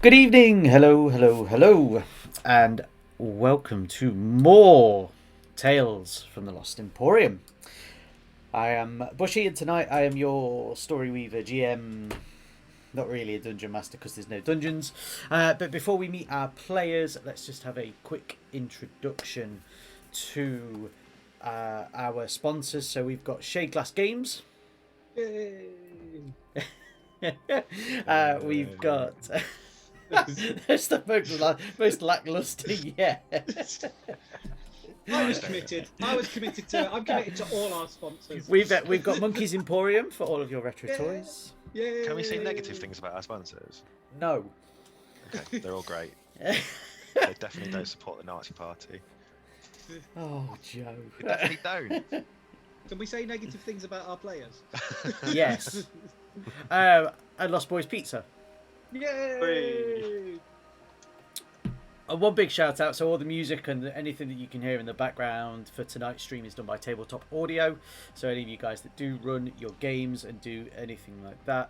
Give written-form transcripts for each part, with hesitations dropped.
Good evening, hello, and welcome to more Tales from the Lost Emporium. I am Bushy, and tonight I am your Story Weaver GM. Not really a dungeon master because there's no dungeons. But before we meet our players, let's just have a quick introduction to our sponsors. So we've got Shade Glass Games. Yay! We've got. That's the most lackluster yet. I was committed. To it. I'm committed to all our sponsors. We've got Monkeys Emporium for all of your retro Yay! toys. Yay! Can we say negative things about our sponsors? No. Okay, they're all great. They definitely don't support the Nazi Party. Oh, Joe. They definitely don't. Can we say negative things about our players? Yes. And Lost Boys Pizza. Yay! One big shout out. So all the music and anything that you can hear in the background for tonight's stream is done by Tabletop Audio. So any of you guys that do run your games and do anything like that,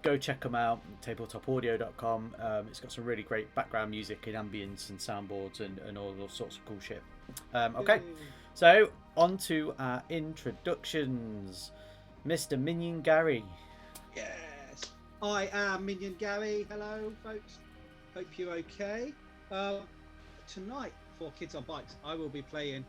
go check them out. Tabletopaudio.com. It's got some really great background music and ambience and soundboards and all sorts of cool shit. Okay, so on to our introductions. Mr. Minion Gary. Yes, I am Minion Gary. Hello, folks. Hope you're okay. Tonight for Kids on Bikes, I will be playing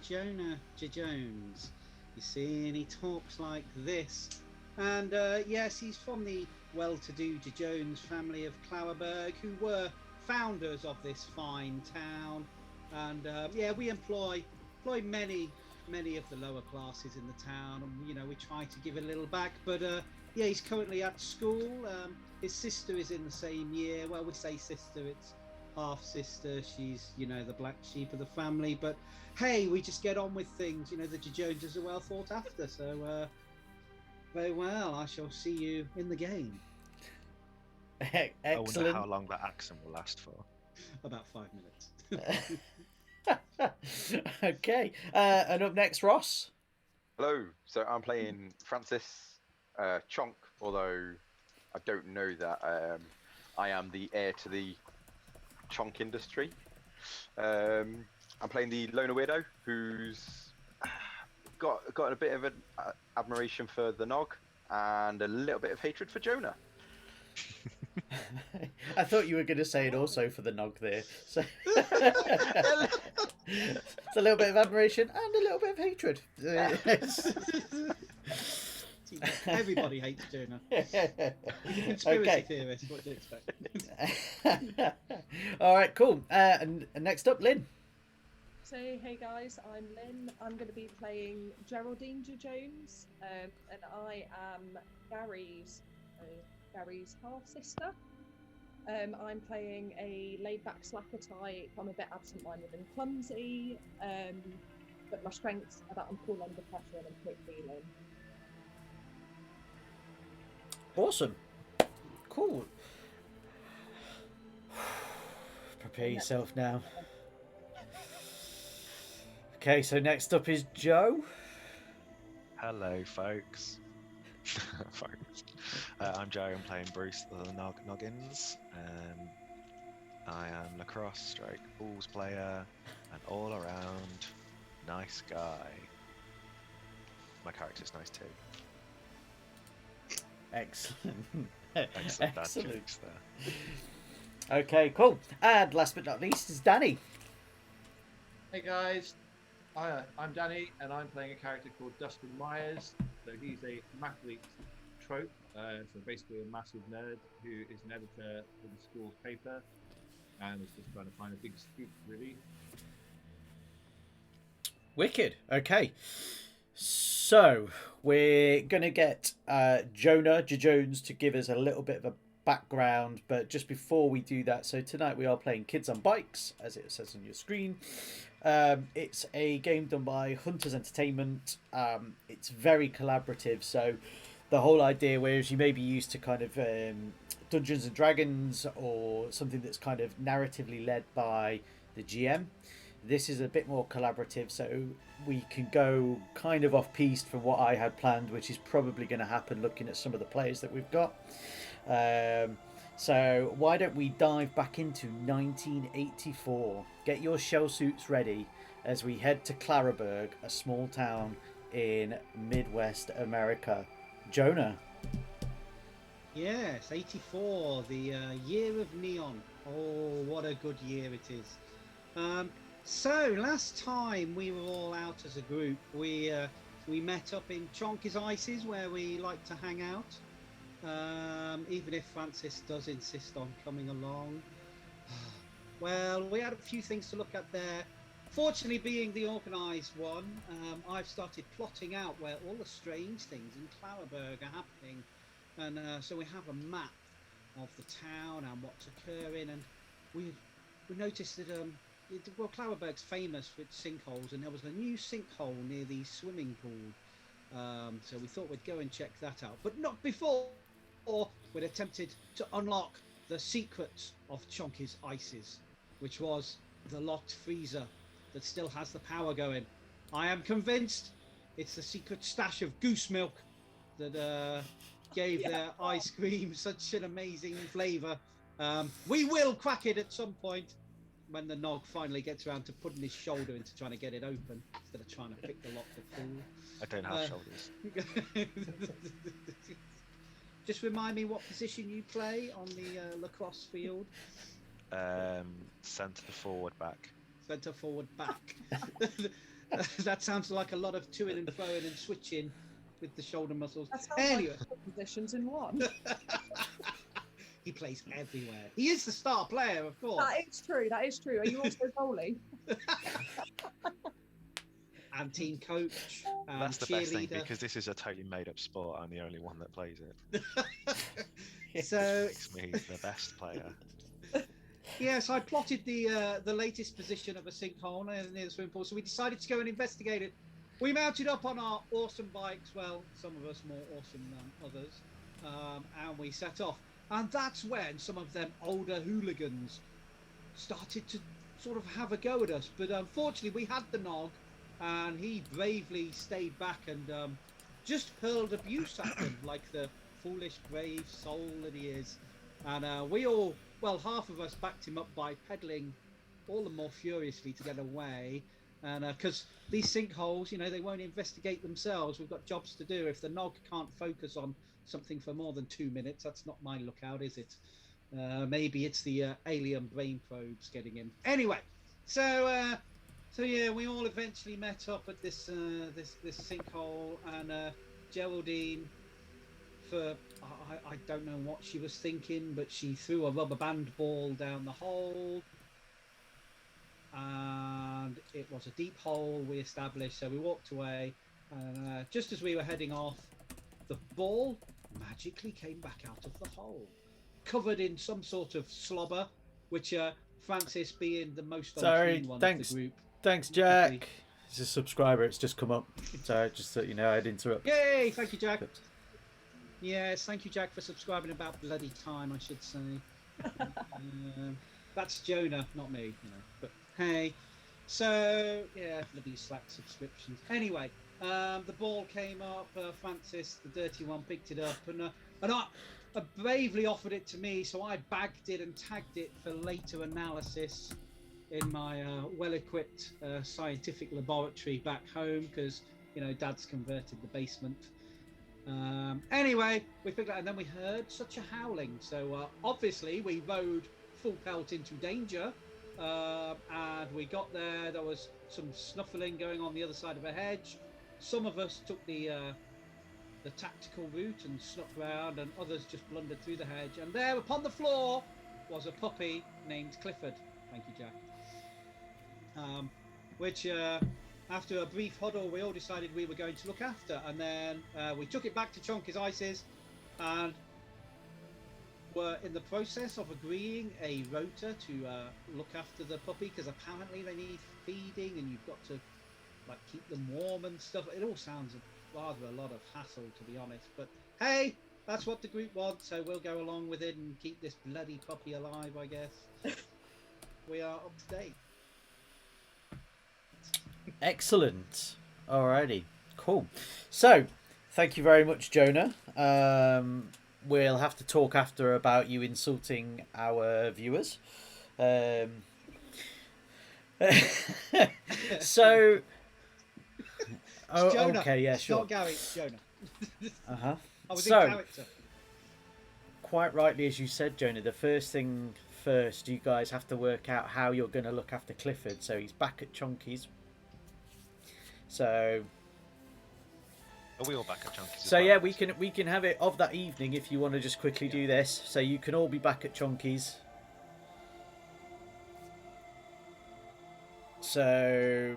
Jonah J. Jones. You see, and he talks like this. And yes, he's from the well-to-do J. Jones family of Claraburg, who were founders of this fine town. And yeah, we employ many of the lower classes in the town, and we try to give a little back. But yeah, he's currently at school. His sister is in the same year. Well, we say sister, it's half sister. She's the black sheep of the family. But hey, we just get on with things. The J. Joneses are well thought after. So very well. I shall see you in the game. Excellent. I wonder how long that accent will last for. About 5 minutes. Okay, and up next, Ross. Hello, so I'm playing Francis Chonk, although I don't know that I am the heir to the Chonk industry. I'm playing the loner weirdo who's got a bit of an admiration for the Nog and a little bit of hatred for Jonah. I thought you were going to say it also for the Nog there. So it's a little bit of admiration and a little bit of hatred. Everybody hates Jonah. Conspiracy theorist, what do you expect? All right, cool. And next up, Lynn. So, hey guys, I'm Lynn. I'm going to be playing Geraldine J. Jones, and I am Gary's half-sister. I'm playing a laid-back slacker type. I'm a bit absent-minded and clumsy, but my strengths are that I'm cool under pressure and I'm quick healing. Awesome. Cool. Prepare yourself now. Okay, so next up is Joe. Hello, folks. I'm Joe. I'm playing Bruce the Noggins. I am lacrosse stroke balls player and all around nice guy. My character's nice too. Excellent. Excellent dad Excellent. jokes there. Okay, cool. And last but not least is Danny. Hey guys, I'm Danny and I'm playing a character called Dustin Myers. So he's a mathlete trope, so basically a massive nerd who is an editor for the school's paper and is just trying to find a big scoop really. Wicked. Okay. So we're gonna get Jonah J. Jones to give us a little bit of a background, but just before we do that, so tonight we are playing Kids on Bikes, as it says on your screen. It's a game done by Hunters Entertainment. It's very collaborative, so the whole idea, whereas you may be used to kind of Dungeons and Dragons or something that's kind of narratively led by the GM, this is a bit more collaborative, so we can go kind of off piste from what I had planned, which is probably going to happen looking at some of the players that we've got. So why don't we dive back into 1984? Get your shell suits ready as we head to Claraburg, a small town in Midwest America. Jonah. Yes, 84, the year of neon. Oh, what a good year it is. So last time we were all out as a group, we met up in Chonky's Ices where we like to hang out. Even if Francis does insist on coming along. Well, we had a few things to look at there. Fortunately, being the organised one, I've started plotting out where all the strange things in Claraburg are happening. And so we have a map of the town and what's occurring. And we noticed that, well, Claraburg's famous with sinkholes, and there was a new sinkhole near the swimming pool. So we thought we'd go and check that out. But not before we'd attempted to unlock the secrets of Chonky's Ices, which was the locked freezer that still has the power going. I am convinced it's the secret stash of goose milk that gave their ice cream such an amazing flavour. We will crack it at some point when the Nog finally gets around to putting his shoulder into trying to get it open instead of trying to pick the lock to fool. I don't have shoulders. Just remind me what position you play on the lacrosse field. Centre forward back. Centre forward back. That sounds like a lot of toing and throwing and switching with the shoulder muscles. That sounds Anyway, like 4 positions in one. he plays everywhere. He is the star player, of course. That is true. That is true. Are you also goalie? And team coach. And That's the best thing cheerleader. because this is a totally made-up sport. I'm the only one that plays it. So Makes me the best player. yes, I plotted the latest position of a sinkhole near the swimming pool, so we decided to go and investigate it. We mounted up on our awesome bikes, well, some of us more awesome than others, and we set off. And that's when some of them older hooligans started to sort of have a go at us. But unfortunately, we had the Nog, and he bravely stayed back and just hurled abuse at them like the foolish, brave soul that he is. And we all, well, half of us backed him up by pedalling all the more furiously to get away. And because these sinkholes, you know, they won't investigate themselves. We've got jobs to do. If the Nog can't focus on something for more than 2 minutes, that's not my lookout, is it? Maybe it's the alien brain probes getting him. Anyway, so yeah, we all eventually met up at this this sinkhole, and Geraldine, for I don't know what she was thinking, but she threw a rubber band ball down the hole, and it was a deep hole, we established. So we walked away, and just as we were heading off, the ball magically came back out of the hole, covered in some sort of slobber, which Francis, being the most unclean one of the group. Thanks, Jack. It's a subscriber. It's just come up. So just so you know, I'd interrupt. Yay! Thank you, Jack. Yes, thank you, Jack, for subscribing about bloody time, I should say. That's Jonah, not me, you know. But hey, so yeah, bloody Slack subscriptions. Anyway, the ball came up. Francis, the dirty one, picked it up, and I bravely offered it to me. So I bagged it and tagged it for later analysis in my well-equipped scientific laboratory back home, because you know Dad's converted the basement. Anyway, we figured out, and then we heard such a howling. So obviously we rode full pelt into danger, and we got there. There was some snuffling going on the other side of a hedge. Some of us took the tactical route and snuck round, and others just blundered through the hedge. And there, upon the floor, was a puppy named Clifford. Thank you, Jack. Which, after a brief huddle, we all decided we were going to look after, and then we took it back to Chonky's Ices, and were in the process of agreeing a rota to look after the puppy, because apparently they need feeding, and you've got to like keep them warm and stuff. It all sounds rather a lot of hassle, to be honest. But hey, that's what the group wants, so we'll go along with it and keep this bloody puppy alive, I guess. We are up to date. Excellent. Alrighty, cool. So, thank you very much, Jonah. we'll have to talk after about you insulting our viewers. So, It's Jonah. okay, yeah, It's sure. not Gary, it's Jonah. Uh-huh. I was So- in character. Quite rightly, as you said, Jonah, the first thing first, you guys have to work out how you're going to look after Clifford. So he's back at Chonky's. So Are we all back at Chunky's? as So well? yeah, we can have it of that evening if you want to just quickly do this. So you can all be back at Chonky's. So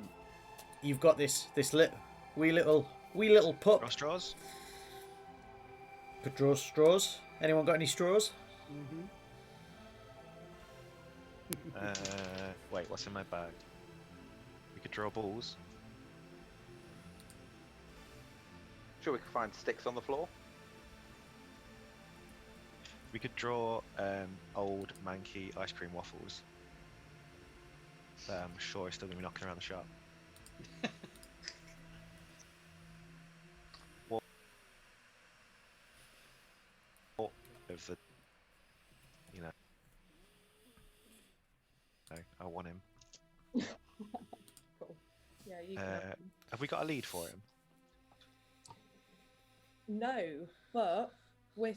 you've got this wee little pup. Draw straws? Put draw straws. Anyone got any straws? Mm-hmm. Wait, what's in my bag? We could draw balls. Sure, we can find sticks on the floor. We could draw old manky ice cream waffles. That I'm sure is still going to be knocking around the shop. Of the, you know, I want him. Cool. Yeah, you can have them. Have we got a lead for him? No, but with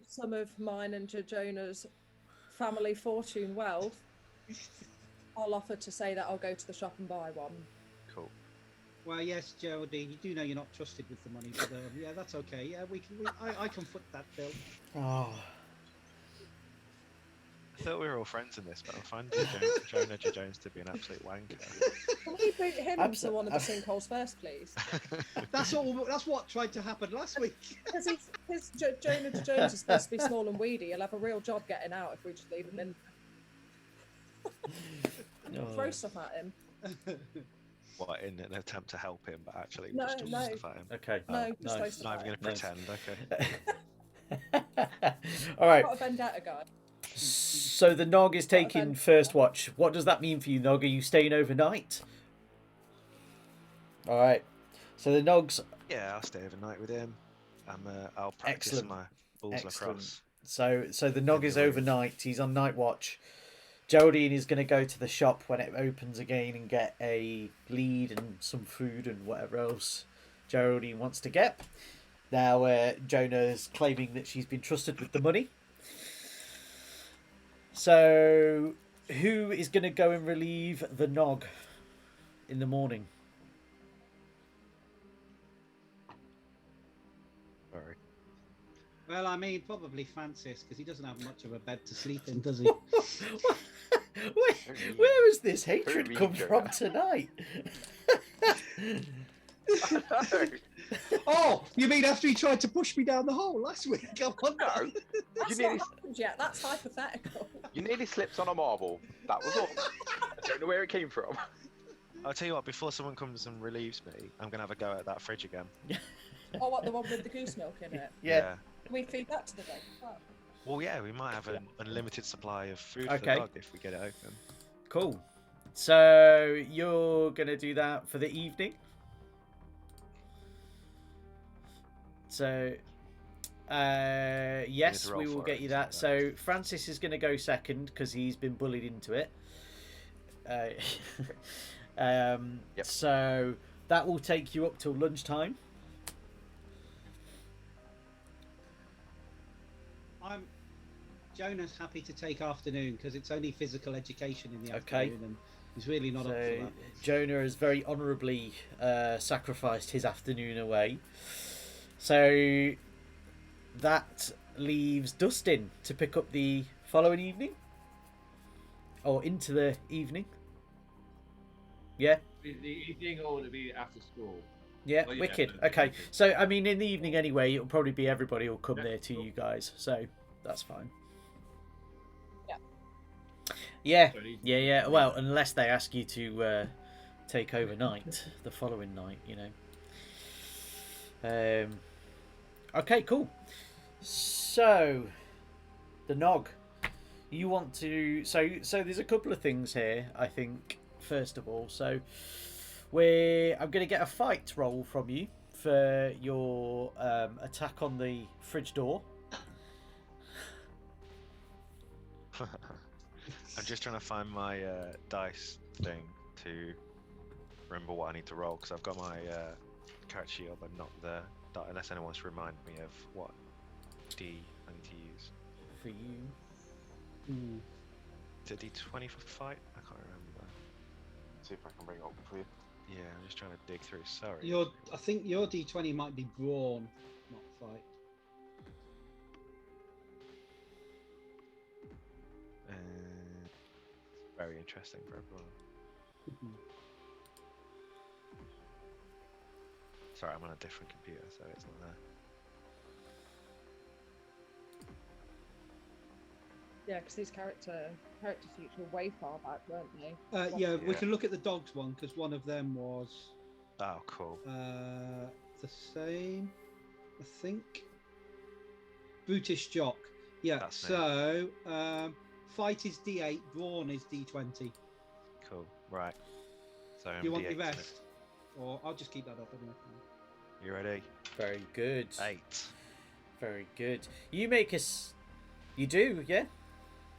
some of mine and Jonah's family fortune wealth, I'll offer to say that I'll go to the shop and buy one. Cool. Well, yes, Geraldine, you do know you're not trusted with the money, but yeah, that's okay. Yeah, I can foot that bill. Oh, I thought we were all friends in this, but I'm finding Jonah J. Jones to be an absolute wanker. Can we boot him into one of the sinkholes first, please? That's what tried to happen last week. Because Jonah Jones is supposed to be small and weedy. He'll have a real job getting out if we just leave him in. Throw stuff at him. What, in an attempt to help him, but actually No, just to no. stuff at him? okay. No, Oh, just throw stuff Not at even him. going to pretend, okay. All right. Got a vendetta, guy. So the Nog is taking event. first watch. What does that mean for you, Nog? Are you staying overnight? All right. So the Nogs. Yeah, I'll stay overnight with him. I'll practice Excellent. my balls Excellent. lacrosse. So the Nog In is the room. overnight. He's on night watch. Geraldine is going to go to the shop when it opens again and get a lead and some food and whatever else Geraldine wants to get. Now Jonah's claiming that she's been trusted with the money. So who is going to go and relieve the Nog in the morning? Sorry. Well, I mean, probably Francis, because he doesn't have much of a bed to sleep in, does he? Where has this hatred Who come mean, from Jonah? tonight? Oh, you mean after he tried to push me down the hole last week? Come on, No, now. you That's nearly, not happened yet. That's hypothetical. you nearly slipped on a marble. That was all. I don't know where it came from. I'll tell you what, before someone comes and relieves me, I'm going to have a go at that fridge again. Oh, what, the one with the goose milk in it? Yeah. Can we feed that to the dog? Oh. Well, yeah, we might have an unlimited supply of food for Okay. the dog if we get it open. Cool. So you're gonna do that for the evening. So, yes, roll we will for get it, you so that. So Francis is gonna go second because he's been bullied into it. Yep. So that will take you up till lunchtime. Jonah's happy to take afternoon because it's only physical education in the Okay. afternoon, and he's really not up for So that. Jonah has very honourably sacrificed his afternoon away. So that leaves Dustin to pick up the following evening, or into the evening. Yeah, The evening or would it be after school? yeah, Oh, yeah, wicked. no, Okay, wicked. so I mean, in the evening anyway, it'll probably be everybody will come Yeah, there to cool. you guys. So that's fine. Yeah. Yeah, So an evening. yeah. Well, unless they ask you to take overnight the following night, you know. Okay, cool. So the Nog, you want to? So there's a couple of things here. I think first of all, so I'm going to get a fight roll from you for your attack on the fridge door. I'm just trying to find my dice thing to remember what I need to roll because I've got my character sheet up, but not the unless anyone wants to remind me of what D I need to use. For you. Is it D20 for fight? I can't remember. See if I can bring it up for you. Yeah, I'm just trying to dig through. Sorry. I think your D20 might be brawn, not fight. Very interesting for everyone. Sorry, I'm on a different computer, so it's not there. Yeah, because these character sheets were way far back, weren't they? Yeah, we Yeah. can look at the dogs one because one of them was Oh, cool. the same, I think. Brutish Jock. Yeah. That's me. So fight is D8, brawn is D20. Cool. Right. So You want D8 the to it. rest, or I'll just keep that up anyway. You ready? Very good. 8. Very good. You make us. You do, yeah?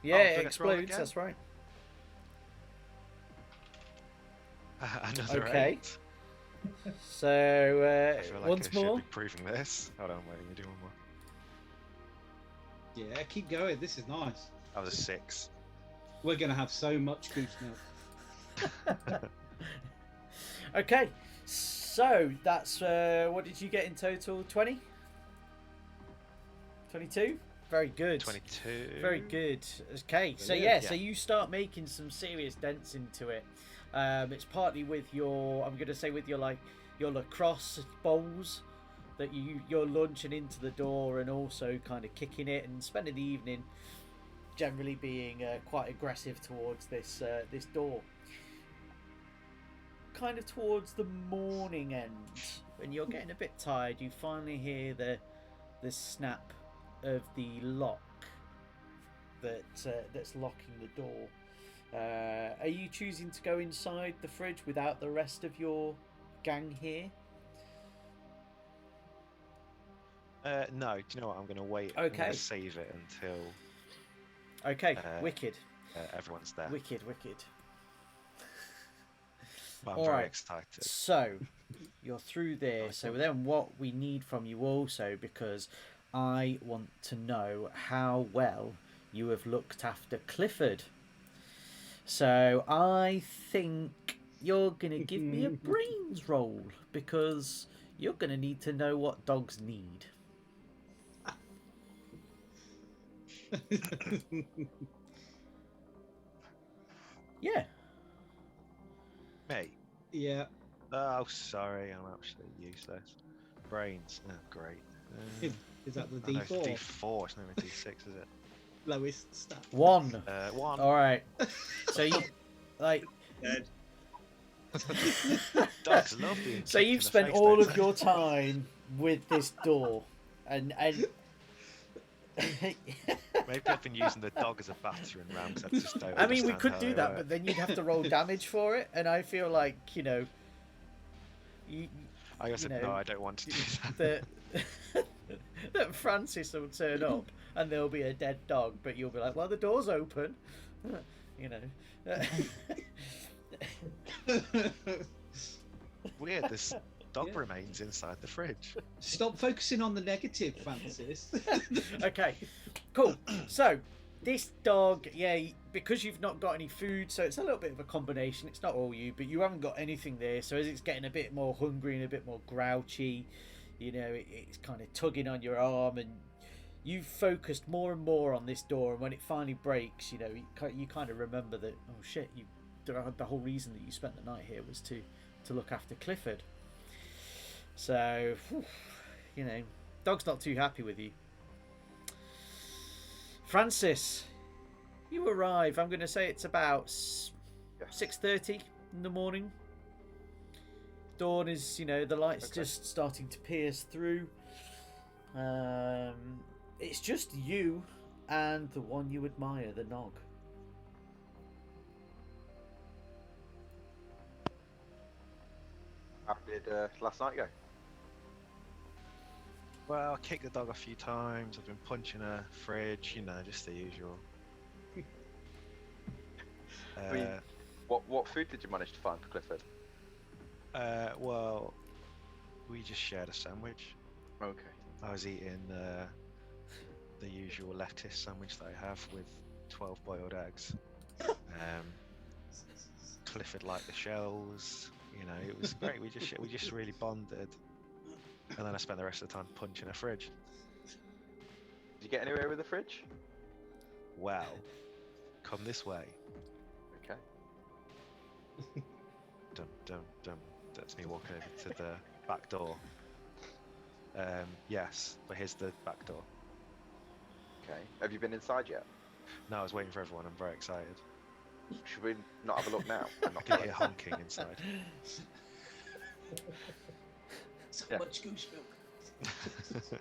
Yeah, Oh, it do I get to roll explodes. again? That's right. Another Okay. 8. So I feel like once I should more. be proving this. Hold on, wait, let me do one more. Yeah, keep going. This is nice. That was a 6. We're gonna have so much goose milk. Okay, so that's what did you get in total? 20? 22? Very good. 22. Very good. Okay, so Brilliant. yeah, Yeah. so you start making some serious dents into it. It's partly with your, I'm gonna say with your lacrosse bowls that you're launching into the door and also kind of kicking it and spending the evening generally being quite aggressive towards this door. Kind of towards the morning end, when you're getting a bit tired, you finally hear the snap of the lock that's locking the door. Are you choosing to go inside the fridge without the rest of your gang here? No, do you know what? I'm going to wait. I'm Okay. going to save it until Okay, Uh, everyone's there. wicked. But I'm All very right. excited. So you're through there. So then, what we need from you also, because I want to know how well you have looked after Clifford. So I think you're gonna give me a brains roll because you're gonna need to know what dogs need. Yeah. Mate. Yeah. Oh, sorry. I'm actually useless. Brains. Oh, great. Is that the I know it's D4? D4. It's not even D6, is it? Lowest stat. 1. 1. All right. So you like. Dead. Dogs love being So kicked in you've the spent face, all don't of they? your time with this door, and Maybe I've been using the dog as a battering ram because I just don't I mean, we understand could how do they that, work. but then you'd have to roll damage for it, and I feel like you, I also you know, no, I don't want to do that. that Francis will turn up and there'll be a dead dog, but you'll be like, well, the door's open, you know. Weird, this dog remains inside the fridge. Stop focusing on the negative, Francis. Okay, cool. So this dog, yeah, because you've not got any food, so it's a little bit of a combination. It's not all you, but you haven't got anything there. So as it's getting a bit more hungry and a bit more grouchy, it's kind of tugging on your arm, and you've focused more and more on this door. And when it finally breaks, you kind of remember that, oh shit, the whole reason that you spent the night here was to look after Clifford. So, dog's not too happy with you. Francis, you arrive. I'm going to say it's about 6:30 in the morning. Dawn is, the light's just starting to pierce through. It's just you and the one you admire, the Nog. How did last night go? Well, I kicked the dog a few times. I've been punching a fridge, just the usual. I mean, what food did you manage to find for Clifford? Well, we just shared a sandwich. Okay. I was eating the usual lettuce sandwich that I have with 12 boiled eggs. Clifford liked the shells. You know, it was great. We just really bonded. And then I spent the rest of the time punching a fridge. Did you get anywhere with the fridge? Well, come this way. Okay. Dum dum dum. That's me walking over to the back door. Yes, but here's the back door. Okay. Have you been inside yet? No, I was waiting for everyone. I'm very excited. Should we not have a look now? And I not can go? hear honking inside. So Yeah. much goose milk.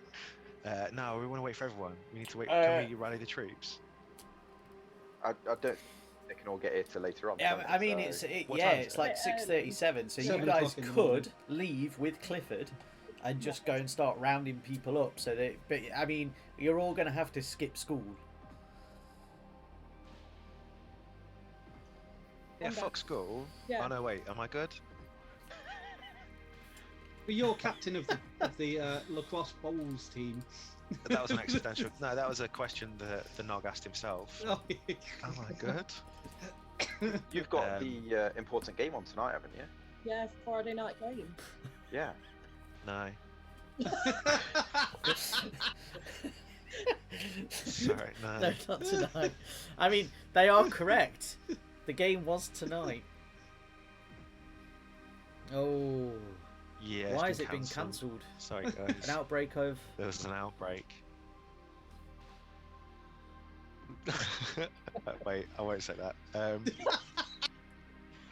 No, we want to wait for everyone. We need to wait. Uh, Can we rally the troops? I don't. They can all get here till later on. Yeah, can't I they? mean, So- What time is it's it? like Bit early. 6:37, so you 7 guys o'clock in the could morning. leave with Clifford and just go and start rounding people up. So that, but I mean, you're all going to have to skip school. Yeah, I'm fuck school. Yeah. Oh no, wait. Am I good? But you're captain of the lacrosse bowls team. That was an accidental. No, that was a question that the Nog asked himself. Oh, Am I good? You've got Um, the important game on tonight, haven't you? Yeah, Friday night game. Yeah. No. Sorry, no. No, not tonight. I mean, they are correct. The game was tonight. Oh, Yeah. it's why been has it been cancelled. cancelled? Sorry, guys. An outbreak of. There was an outbreak. Wait, I won't say that. An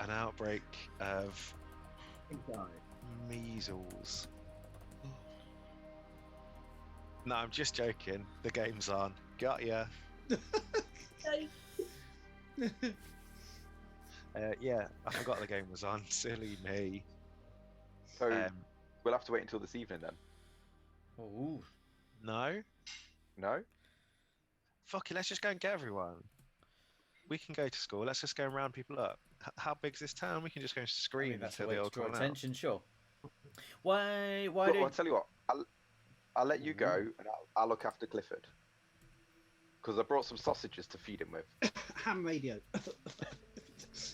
outbreak of measles. No, I'm just joking. The game's on. Got ya. Yeah, I forgot the game was on. Silly me. So Um, we'll have to wait until this evening then. Oh, no? No? Fuck it, let's just go and get everyone. We can go to school. Let's just go and round people up. How big's this town? We can just go and I scream mean, that's a until way they to all draw come out. attention. Sure. Why Well, I'll don't? tell you what. I'll let you go, and I'll look after Clifford. Because I brought some sausages to feed him with. ham radio.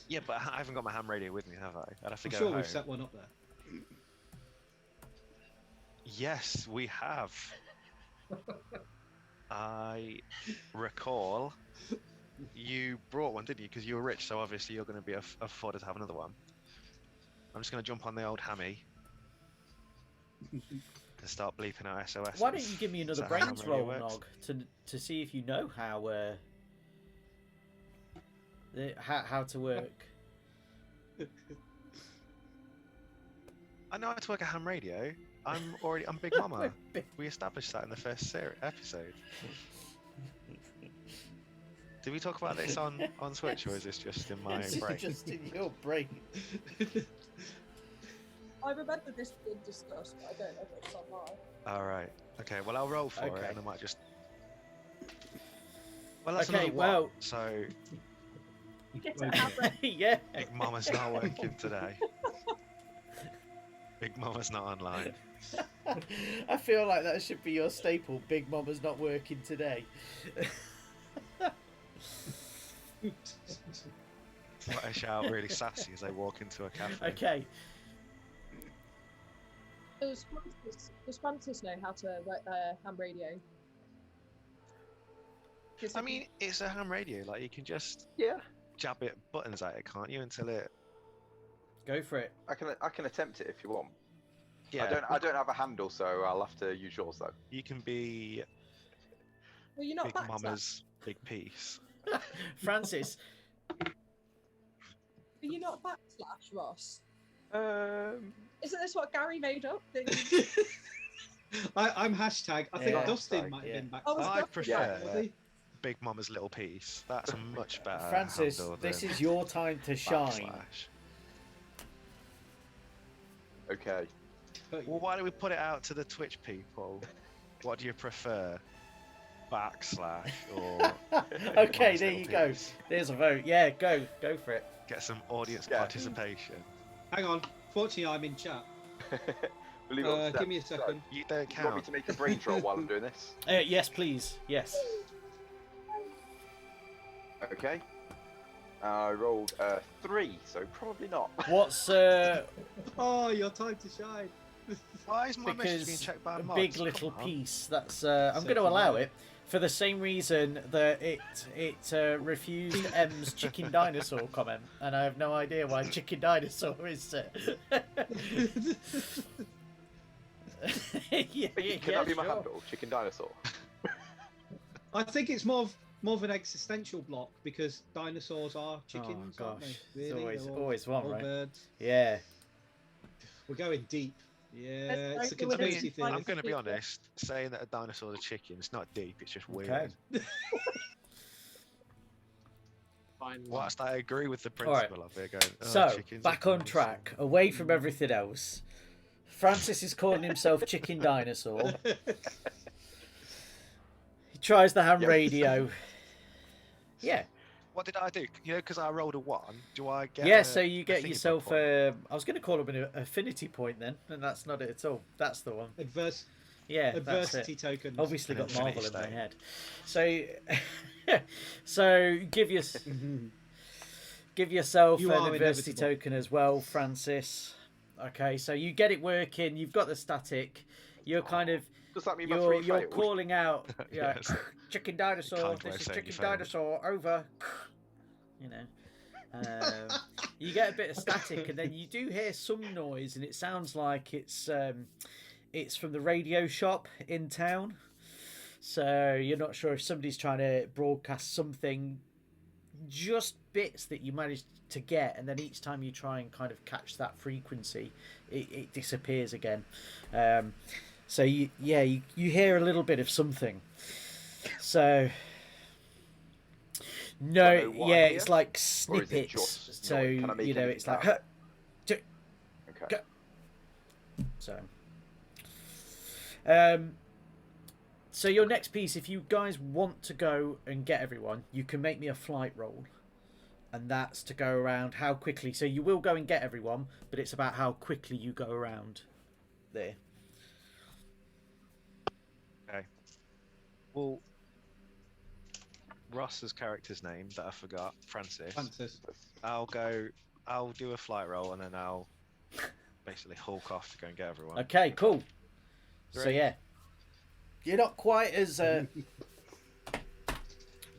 Yeah, but I haven't got my ham radio with me, have I? I'd have to I'm go sure home. we've set one up there. Yes, we have. I recall you brought one, didn't you? Because you were rich, so obviously you're going to be afforded to have another one. I'm just going to jump on the old hammy and start bleeping out SOS. Why don't you give me another Is that how brains ham radio roll, works? Nog, to see if you know how to work? I know how to work a ham radio. I'm Big Mama. We established that in the first episode. Did we talk about this on Switch, or is this just in my It's brain? just in your brain. I remember this being discussed, but I don't know if it's online. All right. Okay. Well, I'll roll for Okay. it, and I might just. Well, that's Okay, another well- one. So Get it, have it. Yeah. Big Mama's not working today. Big Mama's not online. I feel like that should be your staple. Big Mama's not working today. I shout really sassy as I walk into a cafe. Okay. Does Francis know how to work ham radio? 'Cause I if mean, it's a ham radio. Like you can just Yeah. jab it buttons at it, can't you? Until it. Go for it. I can attempt it if you want. Yeah. I don't have a handle, so I'll have to use yours though. You can be well, you're not Big back Mama's big piece. Francis. Are you not backslash, Ross? Isn't this what Gary made up? I'm hashtag. I think Yeah. Dustin Hashtag, might have yeah. been back. Oh, was I that- prefer Was he? Big Mama's little piece. That's a much better. Francis, handle this than is your time to shine. backslash. Okay. Well, why don't we put it out to the Twitch people? What do you prefer? backslash or Okay, nice there little you go. piece. There's a vote. Yeah, go for it. Get some audience Yeah. participation. Hang on. Fortunately, I'm in chat. Believe it or Give me a not. second. You don't Do you want me count. to make a brain troll while I'm doing this? Yes, please. Yes. Okay. I rolled a 3, so probably not. What's Oh, your time to shine. Why is my message being because checked by a mods? big Come little on. piece. That's I'm So going to allow familiar. it for the same reason that it refused M's chicken dinosaur comment, and I have no idea why chicken dinosaur is. Yeah, Can yeah, that be my sure. handle? Chicken dinosaur. I think it's more of an existential block because dinosaurs are chickens, aren't gosh. they? It's Really? always- They're always one, all right? birds. Yeah. We're going deep. Yeah, Let's it's a go with it. conspiracy theory. I'm going to be honest. Saying that a dinosaur's a chicken, it's not deep. It's just weird. Okay. Fine. Whilst I agree with the All right. principle of it, going. Oh, So chickens back are on dinosaurs." track, away from everything else. Francis is calling himself Chicken Dinosaur. He tries the ham Yep. radio. Yeah. What did I do? You know, because I rolled a 1. Do I get? Yeah, a- so you a get thingy yourself point? I was going to call him an affinity point then, and that's not it at all. That's the one. Yeah, that's Adversity it. tokens. Obviously An got Marvel in infinity my stone. head. So give yourself You an are adversity inevitable. token as well, Francis. Okay, so you get it working. You've got the static. You're kind of Does that mean my you're 3 you're failed? calling out, yeah, Yes. Chicken Dinosaur. Kind way This of is saying Chicken you failed. Dinosaur. Over. You know. You get a bit of static, and then you do hear some noise, and it sounds like it's from the radio shop in town. So you're not sure if somebody's trying to broadcast something. Just bits that you managed to get, and then each time you try and kind of catch that frequency, it disappears again. So you hear a little bit of something. So. No, I know what I yeah, hear? it's like Or is it snippets. just So noise? Can I make you know, anything it's like, out? "Huh, Okay. so. So your next piece, if you guys want to go and get everyone, you can make me a flight roll, and that's to go around how quickly. So you will go and get everyone, but it's about how quickly you go around there. Okay. Well, Ross's character's name that I forgot, Francis. Francis. I'll do a flight roll and then I'll basically hulk off to go and get everyone. Okay, cool. So Great. yeah, you're not quite as.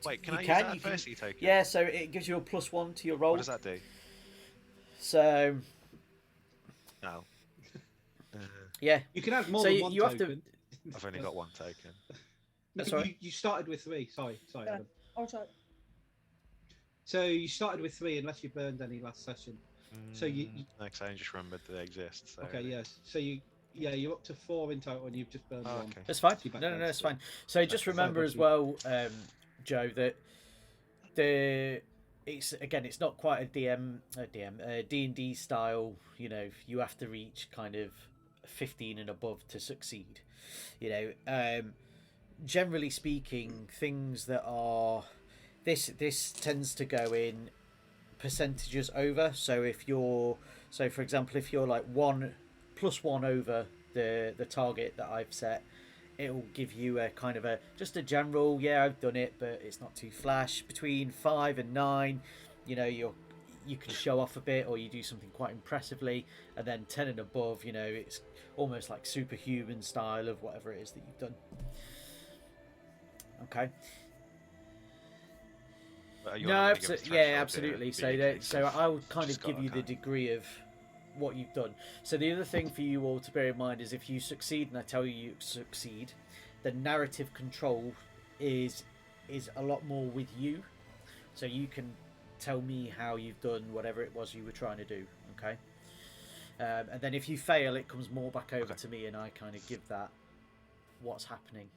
Wait, can you I use can, that you can- adversity token? Yeah, so it gives you a +1 to your roll. What does that do? So No. yeah, You can have more So than you- one you have to- token. I've only got 1 token. That's No, all right. you started with 3. Sorry, Yeah. Adam. I'll try. So you started with 3 unless you burned any last session. So you- Like I just remembered that they exist. So. Okay, yes. So you're up to 4 in total, and you've just burned Oh, 1. okay. that's fine. Too bad, No, guys. it's fine. So just Sorry, remember as Bucky. well, Joe, that it's not quite a D&D style. You know, you have to reach kind of 15 and above to succeed. You know, generally speaking, things that are this tends to go in percentages over. So for example, if you're like +1 over the target that I've set, it will give you a kind of just a general, yeah, I've done it, but it's not too flash. Between 5 and 9, you know, you can show off a bit, or you do something quite impressively, and then 10 and above, you know, it's almost like superhuman style of whatever it is that you've done. Okay. But you're No, not gonna give us absolutely, threshold yeah, here, absolutely. So being a that, case so of I would kind just of give got you the okay. degree of what you've done. So the other thing for you all to bear in mind is if you succeed, and I tell you succeed, the narrative control is a lot more with you. So you can tell me how you've done whatever it was you were trying to do. Okay. And then if you fail, it comes more back over Okay. to me, and I kind of give that what's happening.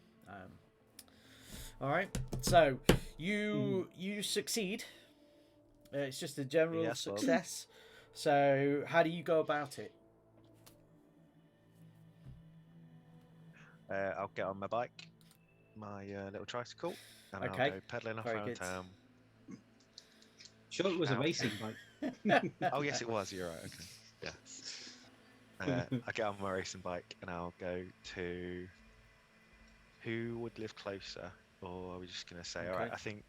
All right. So you succeed. It's just a general Yes, Bob. success. So how do you go about it? I'll get on my bike, my little tricycle, and Okay, I'll go pedaling off very around good. town. Sure, it was a Ow. racing bike. Oh yes, it was. You're right. Okay. Yes. I get on my racing bike and I'll go to. Who would live closer? Or are we just gonna say, all right? Okay. I think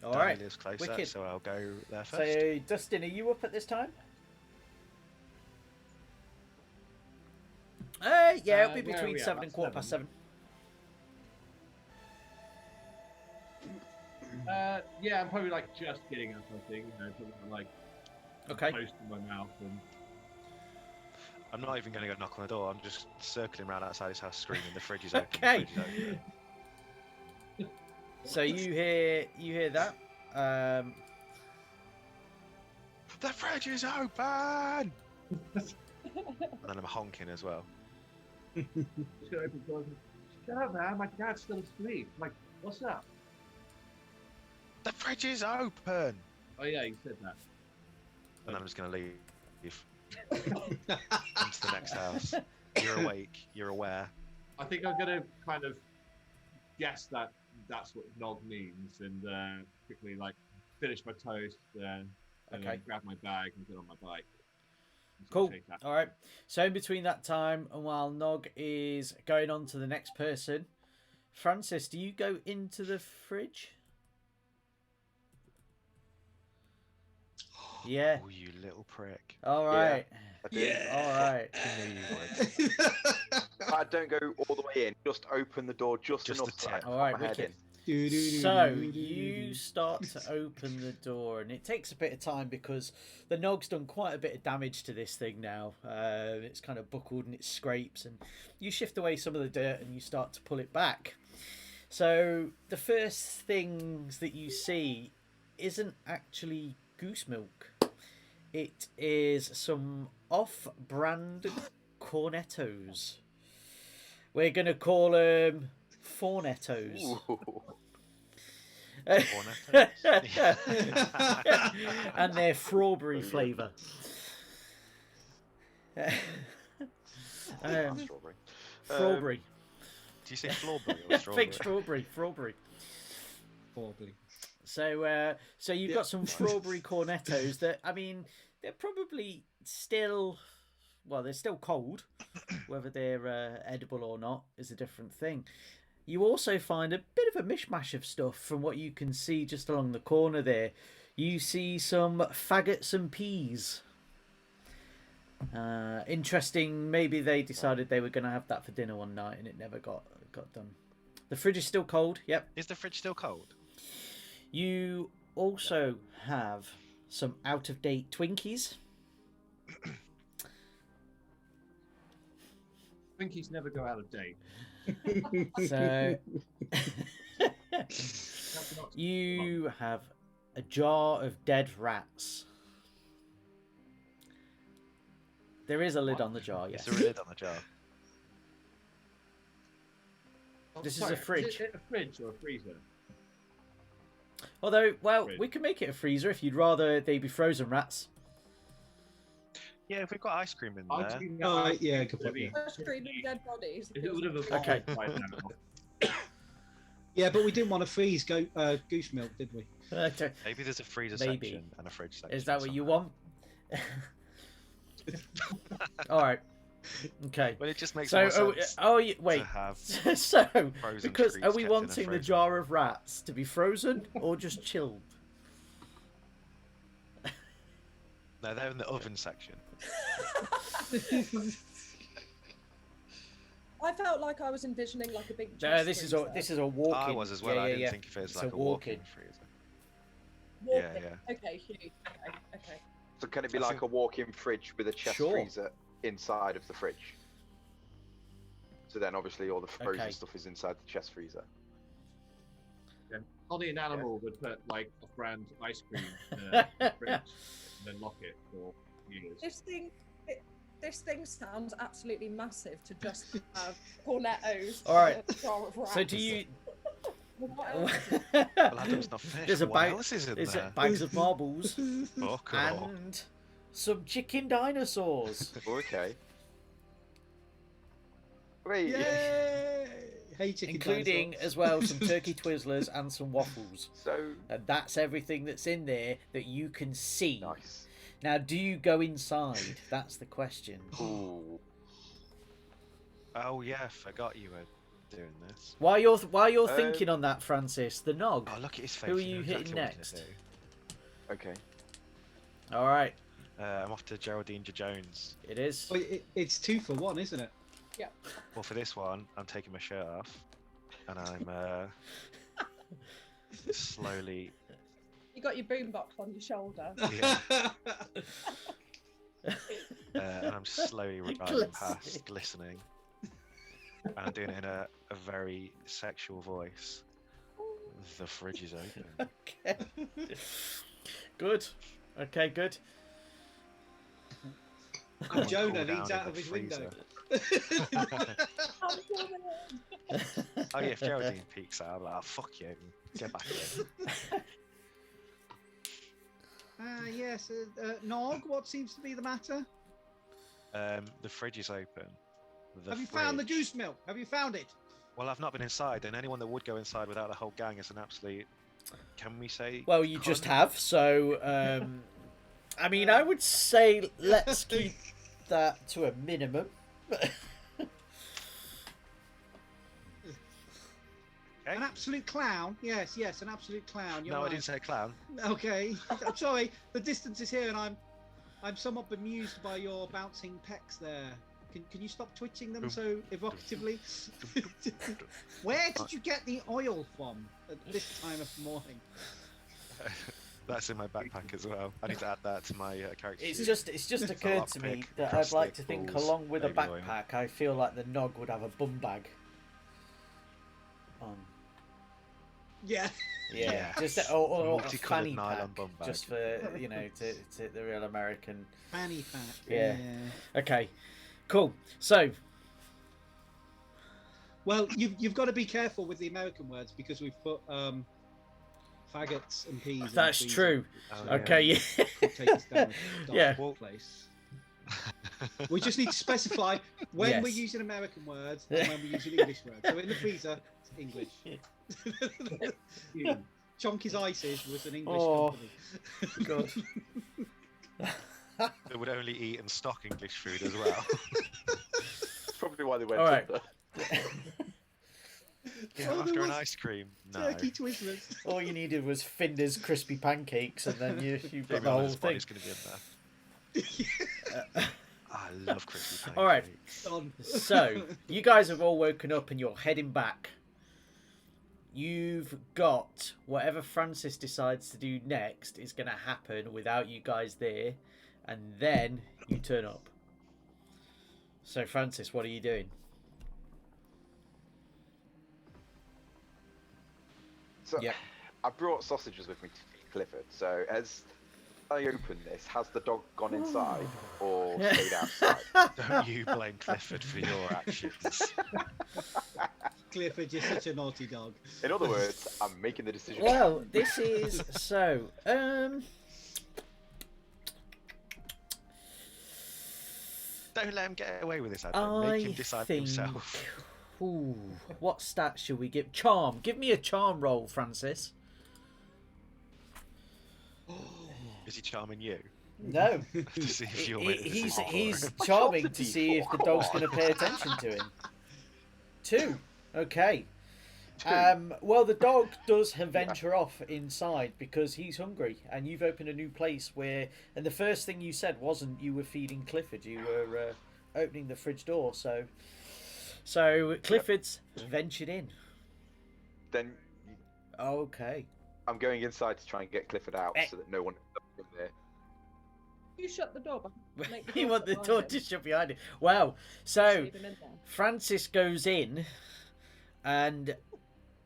All Danny right. lives closer, Wicked. so I'll go there first. So, Dustin, are you up at this time? Yeah, it'll be where are between we at? 7 and About 7:15. Yeah, I'm probably like just getting up. I think probably like Okay. close to my mouth and. I'm not even gonna go knock on the door. I'm just circling around outside his house, screaming, "The fridge is open! Okay. The fridge is open!" So you hear that? The fridge is open! And then I'm honking as well. Just gonna open the door and say, shut up, man. My dad's still asleep. I'm like, what's up? The fridge is open! Oh yeah, you said that. And then I'm just gonna leave into the next house. You're awake. You're aware. I think I'm gonna kind of guess that that's what nog means, and quickly like finish my toast, and Okay. then grab my bag and get on my bike. And Cool. take that. All right. So in between that time, and while Nog is going on to the next person, Francis, do you go into the fridge? Yeah. Oh, you little prick. All right. I do. All right. I knew you would. I don't go all the way in. Just open the door just Just enough the so I tip. can All pop right, my head wicked. in. So you start to open the door, and it takes a bit of time because the Nog's done quite a bit of damage to this thing now. It's kind of buckled and it scrapes, and you shift away some of the dirt and you start to pull it back. So the first things that you see isn't actually goose milk. It is some off-brand cornettos. We're going to call them Fornettos. Ooh. And they're strawberry flavour. Strawberry. Strawberry. Do you say strawberry or I strawberry? think strawberry. Probably. So you've got some strawberry cornettos that, I mean, they're probably still, well, they're still cold. Whether they're edible or not is a different thing. You also find a bit of a mishmash of stuff from what you can see just along the corner there. You see some faggots and peas. Interesting. Maybe they decided they were going to have that for dinner one night and it never got done. The fridge is still cold. Yep. Is the fridge still cold? You also have some out-of-date Twinkies. Twinkies never go out of date. So That's not- you have a jar of dead rats. There is a lid on the jar, yes. Is there a lid on the jar? Oh, This is sorry, a fridge. it a fridge or a freezer? Although, well, Fridge. we can make it a freezer if you'd rather they be frozen rats. Yeah, if we've got ice cream in I was there. thinking Oh, that yeah, would completely. be- Screaming dead bodies. It would have Okay. evolved by now. Yeah, but we didn't want to freeze goose milk, did we? Maybe there's a freezer Maybe. section and a fridge section. Is that what you somewhere. want? All right. Okay. Well, it just makes So, more sense wait. to have. So, frozen because treats are we kept in a wanting the freezer. jar of rats to be frozen or just chilled? No, they're in the oven section. I felt like I was envisioning like a big. No, chest this is freezer. a walk-in. I was as well. Yeah, I yeah, didn't yeah. think if it was It's like a a walk-in walk-in. freezer. Walk-in. Yeah, Okay, huge. Okay. So can it be I like think- a walk-in fridge with a chest Sure. freezer inside of the fridge? So then obviously all the frozen Okay. stuff is inside the chest freezer. Only an animal would put like a brand ice cream in a fridge and then lock it for years. This thing sounds absolutely massive to just have cornettos. All right. and a jar of So rats. do you? What else? Well, Adam's not finished. There's a what bag. else is in There's there? bags of marbles Fuck off. and some chicken dinosaurs. Okay. Wait, Yay! Hey, chicken including dinosaur. as well some turkey Twizzlers and some waffles. So And that's everything that's in there that you can see. nice. Now, do you go inside? That's the question. Ooh. Oh yeah, I forgot you were doing this. While you're Um, thinking on that, Francis, the Nog. Oh, look at his face. Who are he you knows hitting exactly what to next? do. Okay. All right, I'm off to Geraldine Jones. it is. Oh, it's 2 for 1, isn't it? Well, for this one, I'm taking my shirt off, and I'm slowly. You got your boombox on your shoulder. Yeah. And I'm slowly riding past, glistening. And I'm doing it in a very sexual voice. The fridge is open. Okay. Good. Okay, good. And Jonah Cool down leans in out the of his freezer. window. I'm coming in. Oh yeah, if Geraldine peeks out, I'm like, oh, fuck you, get back in. Yes, Nog, what seems to be the matter? The fridge is open. Have you found the fridge- goose milk? Have you found it? Well, I've not been inside, and anyone that would go inside without the whole gang is an absolute. Can we say? Well, you just cunt? have. So, I mean, I would say let's keep that to a minimum. An absolute clown? Yes, an absolute clown. You're No, I right. didn't say clown. Okay, I'm sorry. The distance is here, and I'm somewhat bemused by your bouncing pecs there. Can you stop twitching them so evocatively? Where did you get the oil from at this time of morning? That's in my backpack as well. I need to add that to my character It's sheet. just occurred to me lockpick, that I'd like prosthetic to think, balls, along with a baby oil. backpack, I feel like the Nog would have a bum bag on. Yeah. Yeah, Yes. just or a Multicoloured fanny nylon pack, bum bag. just for to the real American. Fanny pack. Yeah. Okay, cool. So Well, you've got to be careful with the American words because we've put faggots and peas. in the that's freezer. true. Oh, yeah. Okay, yeah. Could take us down a dark Yeah. place. We just need to specify when Yes. we're using American words and when we're using English words. So in the freezer, it's English. Chonky's Ices was an English Oh, company. God. They would only eat and stock English food as well. That's probably why they went All right. under. Yeah, Oh, there after an was ice cream, no. Turkey Twizzlers. All you needed was Finder's crispy pancakes, and then you've got Jamie the whole Oliver's thing. body's going to be in there. I love crispy pancakes. All right. Done. So you guys have all woken up and you're heading back. You've got whatever Francis decides to do next is going to happen without you guys there, and then you turn up. So Francis, what are you doing? So Yep. I brought sausages with me to feed Clifford. So as I open this, has the dog gone inside or stayed outside? Don't you blame Clifford for your actions. Clifford, you're such a naughty dog. In other words, I'm making the decision. Well, this is so. Don't let him get away with this, Adam. Make him I decide for think. himself. Ooh, what stats should we give? Charm. Give me a charm roll, Francis. Is he charming you? No. To see if you'll make the He's decision for he's him. charming to see if the dog's going to pay attention to him. 2. Okay. Well, the dog does venture off inside because he's hungry, and you've opened a new place where. And the first thing you said wasn't you were feeding Clifford; you were opening the fridge door. So Clifford's ventured in. Then Okay. I'm going inside to try and get Clifford out so that no one in there. You shut the door. Make the You door want the shut door behind to him. shut behind him. Wow. So Leave him in there. Francis goes in, and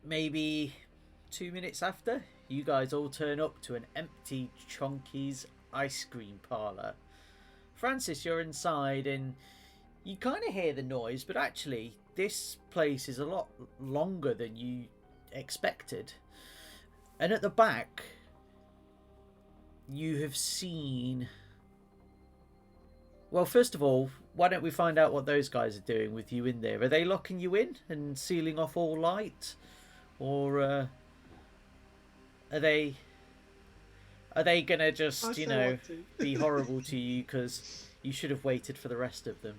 maybe 2 minutes after, you guys all turn up to an empty Chonky's ice cream parlour. Francis, you're inside, and you kind of hear the noise, but actually, this place is a lot longer than you expected. And at the back, you have seen Well, first of all, why don't we find out what those guys are doing with you in there? Are they locking you in and sealing off all light, or are they gonna I just say what to. be horrible to you because you should have waited for the rest of them?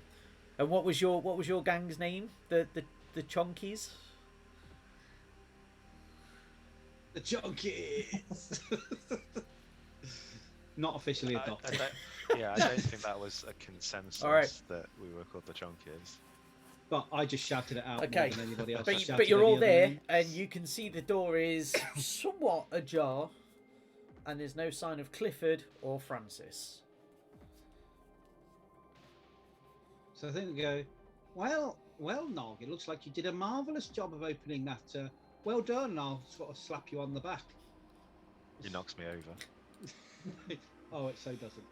And what was your gang's name? The Chonkies. The junkies. Not officially adopted. I don't think that was a consensus All right. that we were called the Chonkies. But I just shouted it out Okay. more than anybody else. But, shouted but you're any all other there, name. and you can see the door is somewhat ajar, and there's no sign of Clifford or Francis. So I think we go, well, Nog, it looks like you did a marvellous job of opening that. Well done, and I'll sort of slap you on the back. He knocks me over. Oh, it so doesn't.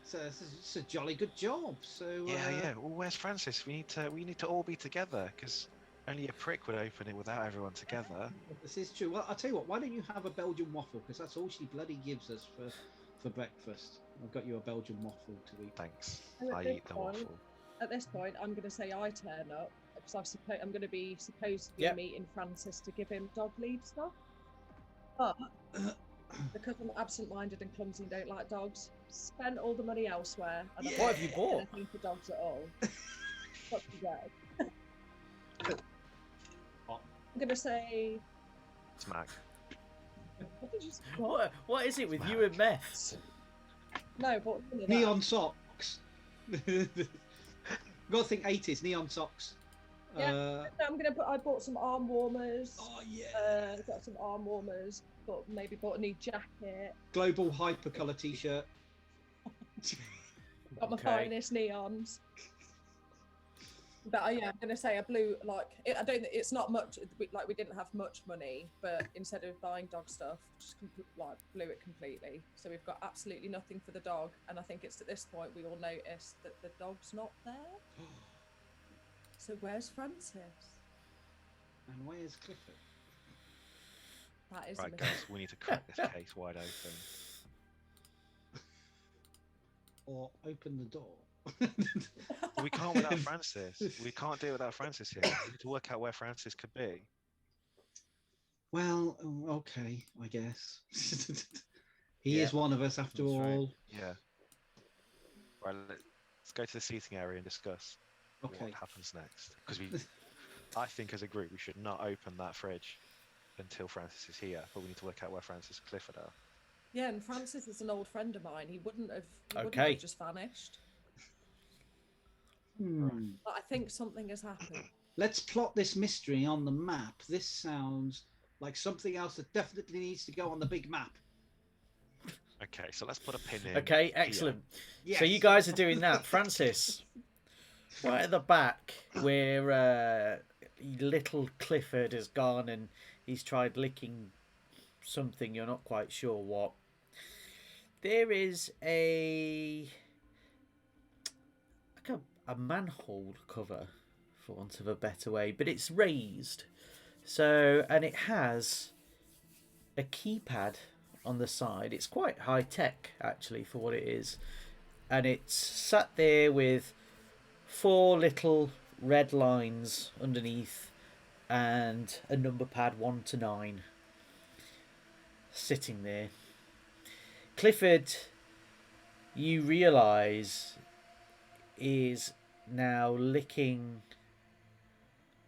So it's a jolly good job. So Yeah. Well, where's Francis? We need to all be together because only a prick would open it without everyone together. This is true. Well, I'll tell you what. Why don't you have a Belgian waffle? Because that's all she bloody gives us for breakfast. I've got you a Belgian waffle to eat. Thanks. And at I this eat the point- waffle. At this point, I'm going to say I turn up because I'm going to be supposedly Yep. meeting Francis to give him dog lead stuff. But because I'm absent-minded and clumsy and don't like dogs, spent all the money elsewhere. And I'm What not have you getting bought? anything for dogs at all. Fuck you guys. I'm going to say. Smack. What did you say? What is it with you and meth? No, but none of that. Neon socks. Got to think 80s neon socks. Yeah. No, I bought some arm warmers. Oh yeah. Got some arm warmers. Maybe bought a new jacket. Global hypercolor T-shirt. Got my Okay. finest neons. But I'm gonna say I blew I don't. It's not much. We didn't have much money, but instead of buying dog stuff, just blew it completely. So we've got absolutely nothing for the dog, and I think it's at this point we all notice that the dog's not there. So where's Francis? And where's Clifford? That is Right, a guys, mystery. we need to crack this case wide open. Or open the door. We can't without Francis. We can't do it without Francis here. We need to work out where Francis could be. Well, okay, I guess. He Yeah, is one of us after that's right. all. Yeah. Right, let's go to the seating area and discuss Okay. what happens next. Because I think as a group we should not open that fridge until Francis is here. But we need to work out where Francis and Clifford are. Yeah, and Francis is an old friend of mine. He wouldn't have Okay. just vanished. Hmm. But I think something has happened. Let's plot this mystery on the map. This sounds like something else that definitely needs to go on the big map. Okay, so let's put a pin in. Okay, here. excellent. Yes. So you guys are doing that, Francis. Right at the back, where little Clifford has gone and he's tried licking something. You're not quite sure what. There is a manhole cover, for want of a better way, but it's raised. So, and it has a keypad on the side. It's quite high tech actually for what it is, and it's sat there with 4 little red lines underneath and a number pad 1 to 9 sitting there. Clifford, you realise, is now licking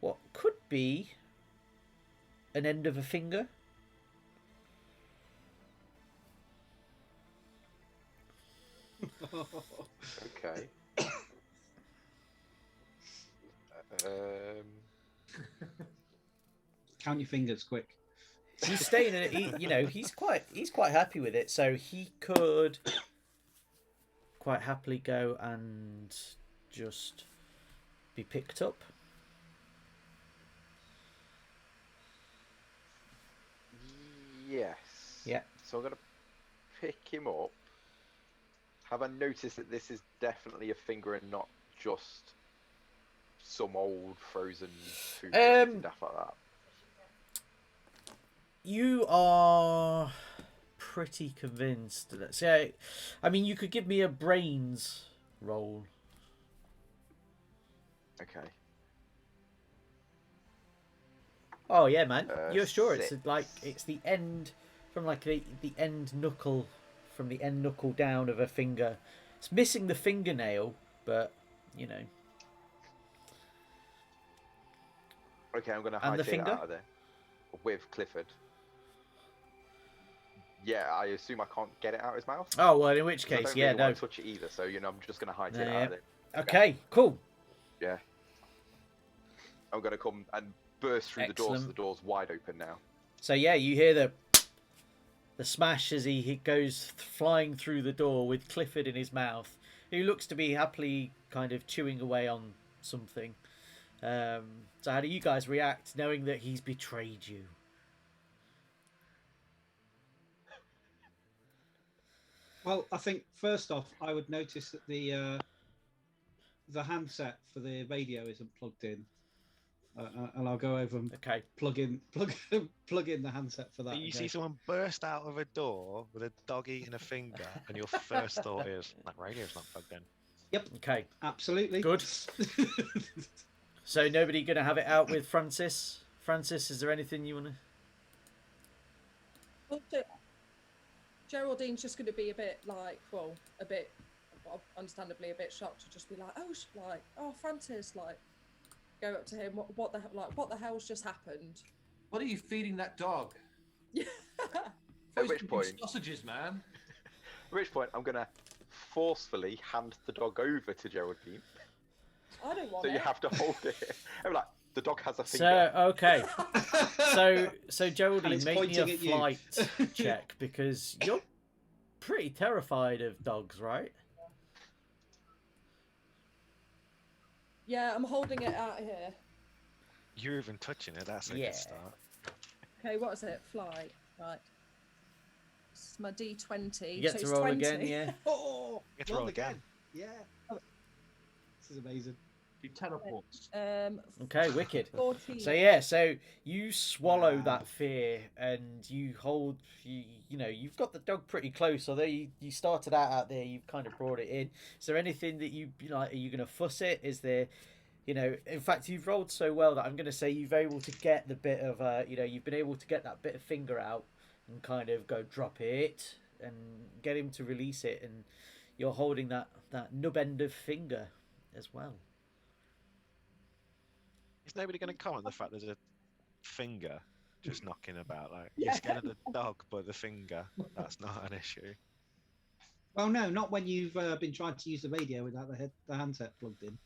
what could be an end of a finger. Okay. Count your fingers, quick. He's staying in it. He's quite happy with it, so he could quite happily go and just be picked up. Yes. Yeah. So I'm gonna pick him up. Have I noticed that this is definitely a finger and not just some old frozen food and stuff like that? You are pretty convinced. So, I mean, you could give me a brains roll. Okay. Oh yeah, man. You're sure 6. it's like it's the end from like the end knuckle, from the end knuckle down of a finger. It's missing the fingernail, but you know. Okay, I'm gonna And the hightail it finger? out of there with Clifford. Yeah, I assume I can't get it out of his mouth. Oh well, in which 'Cause I case, don't yeah, really no. want to touch it either. So I'm just gonna hightail No, it yeah. out of there. Okay, cool. Yeah. I'm gonna come and burst through the door, so Excellent. the door's wide open now. So yeah, you hear the smash as he goes flying through the door with Clifford in his mouth, who looks to be happily kind of chewing away on something. So how do you guys react, knowing that he's betrayed you? Well, I think first off, I would notice that the handset for the radio isn't plugged in, and I'll go over and Okay. plug in the handset for that. You okay? see someone burst out of a door with a dog eating a finger, and your first thought is, that radio's not plugged in. Okay. Absolutely. Good. So nobody gonna have it out with Francis? Francis, is there anything you wanna? Also, Geraldine's just going to be a bit like, well, understandably a bit shocked to just be like, oh, Francis, like, go up to him. What the hell's just happened? What are you feeding that dog? Yeah. At which point, Sausages, man. at which point, I'm gonna forcefully hand the dog over to Geraldine. I don't want So it. you have to hold it. I'm like, the dog has a So finger. okay. So And Geraldine, it's make me a pointing at you. flight check, because you're pretty terrified of dogs, right? Yeah, I'm holding it out here. You're even touching it, that's a Yeah. good start. Okay, what is it? Fly. Right. It's my D20. You get so to it's roll 20. again, yeah. Oh, Get to roll again. Yeah. This is amazing. He teleports. Okay, wicked. 14. So yeah, so you swallow Wow. that fear, and you hold, you know, you've got the dog pretty close. Although you started out there, you've kind of brought it in. Is there anything that you like? Are you going to fuss it? Is there, you know, in fact, you've rolled so well that I'm going to say you've able to get the bit of, you know, you've been able to get that bit of finger out and kind of go drop it and get him to release it, and you're holding that nub end of finger as well. Is nobody going to comment the fact there's a finger just knocking about? Like, Yeah. you're scared of the dog, but the finger, that's not an issue. Well, no, not when you've been trying to use the radio without the handset plugged in.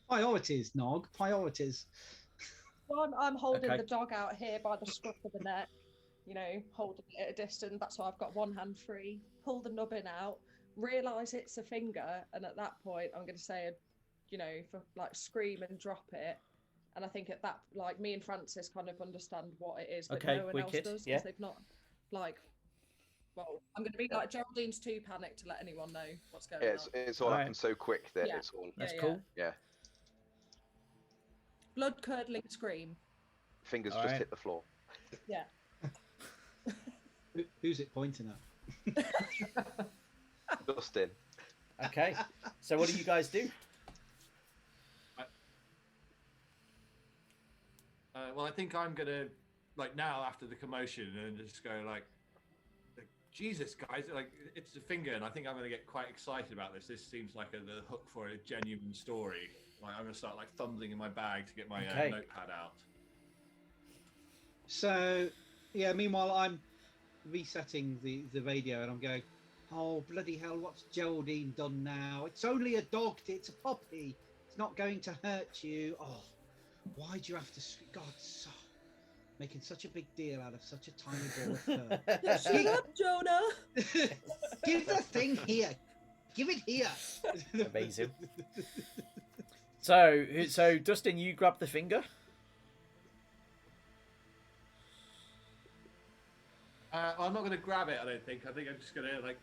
Priorities, Nog. Priorities. Well, I'm holding Okay. the dog out here by the scruff of the neck, you know, holding it at a distance. That's why I've got one hand free. Pull the nubbin out, realise it's a finger, and at that point, I'm going to say, you know, for like scream and drop it. And I think at that, like, me and Francis kind of understand what it is, but Okay, no one wicked, else does, yeah. because they've not, like, well, I'm going to be like, Geraldine's too panicked to let anyone know what's going Yeah, on. it's all Alright. happened so quick that Yeah. it's all. That's Yeah, cool. Yeah, Blood curdling scream. fingers Alright. just hit the floor. Yeah. Who's it pointing at? Dustin. Okay. So what do you guys do? Well, I think I'm gonna, like, now after the commotion, and just go like, Jesus, guys, like, it's a finger, and I think I'm gonna get quite excited about this. This seems like the hook for a genuine story. Like, I'm gonna start like fumbling in my bag to get my Okay. notepad out. So, yeah, meanwhile, I'm resetting the radio and I'm going, oh, bloody hell, what's Geraldine done now? It's only a dog, it's a puppy. It's not going to hurt you. Oh, why do you have to... God, so... making such a big deal out of such a tiny ball of fur. Shut up, Jonah! Give the thing here. Give it here. Amazing. So Dustin, you grab the finger. Well, I'm not going to grab it. I don't think. I think I'm just going to like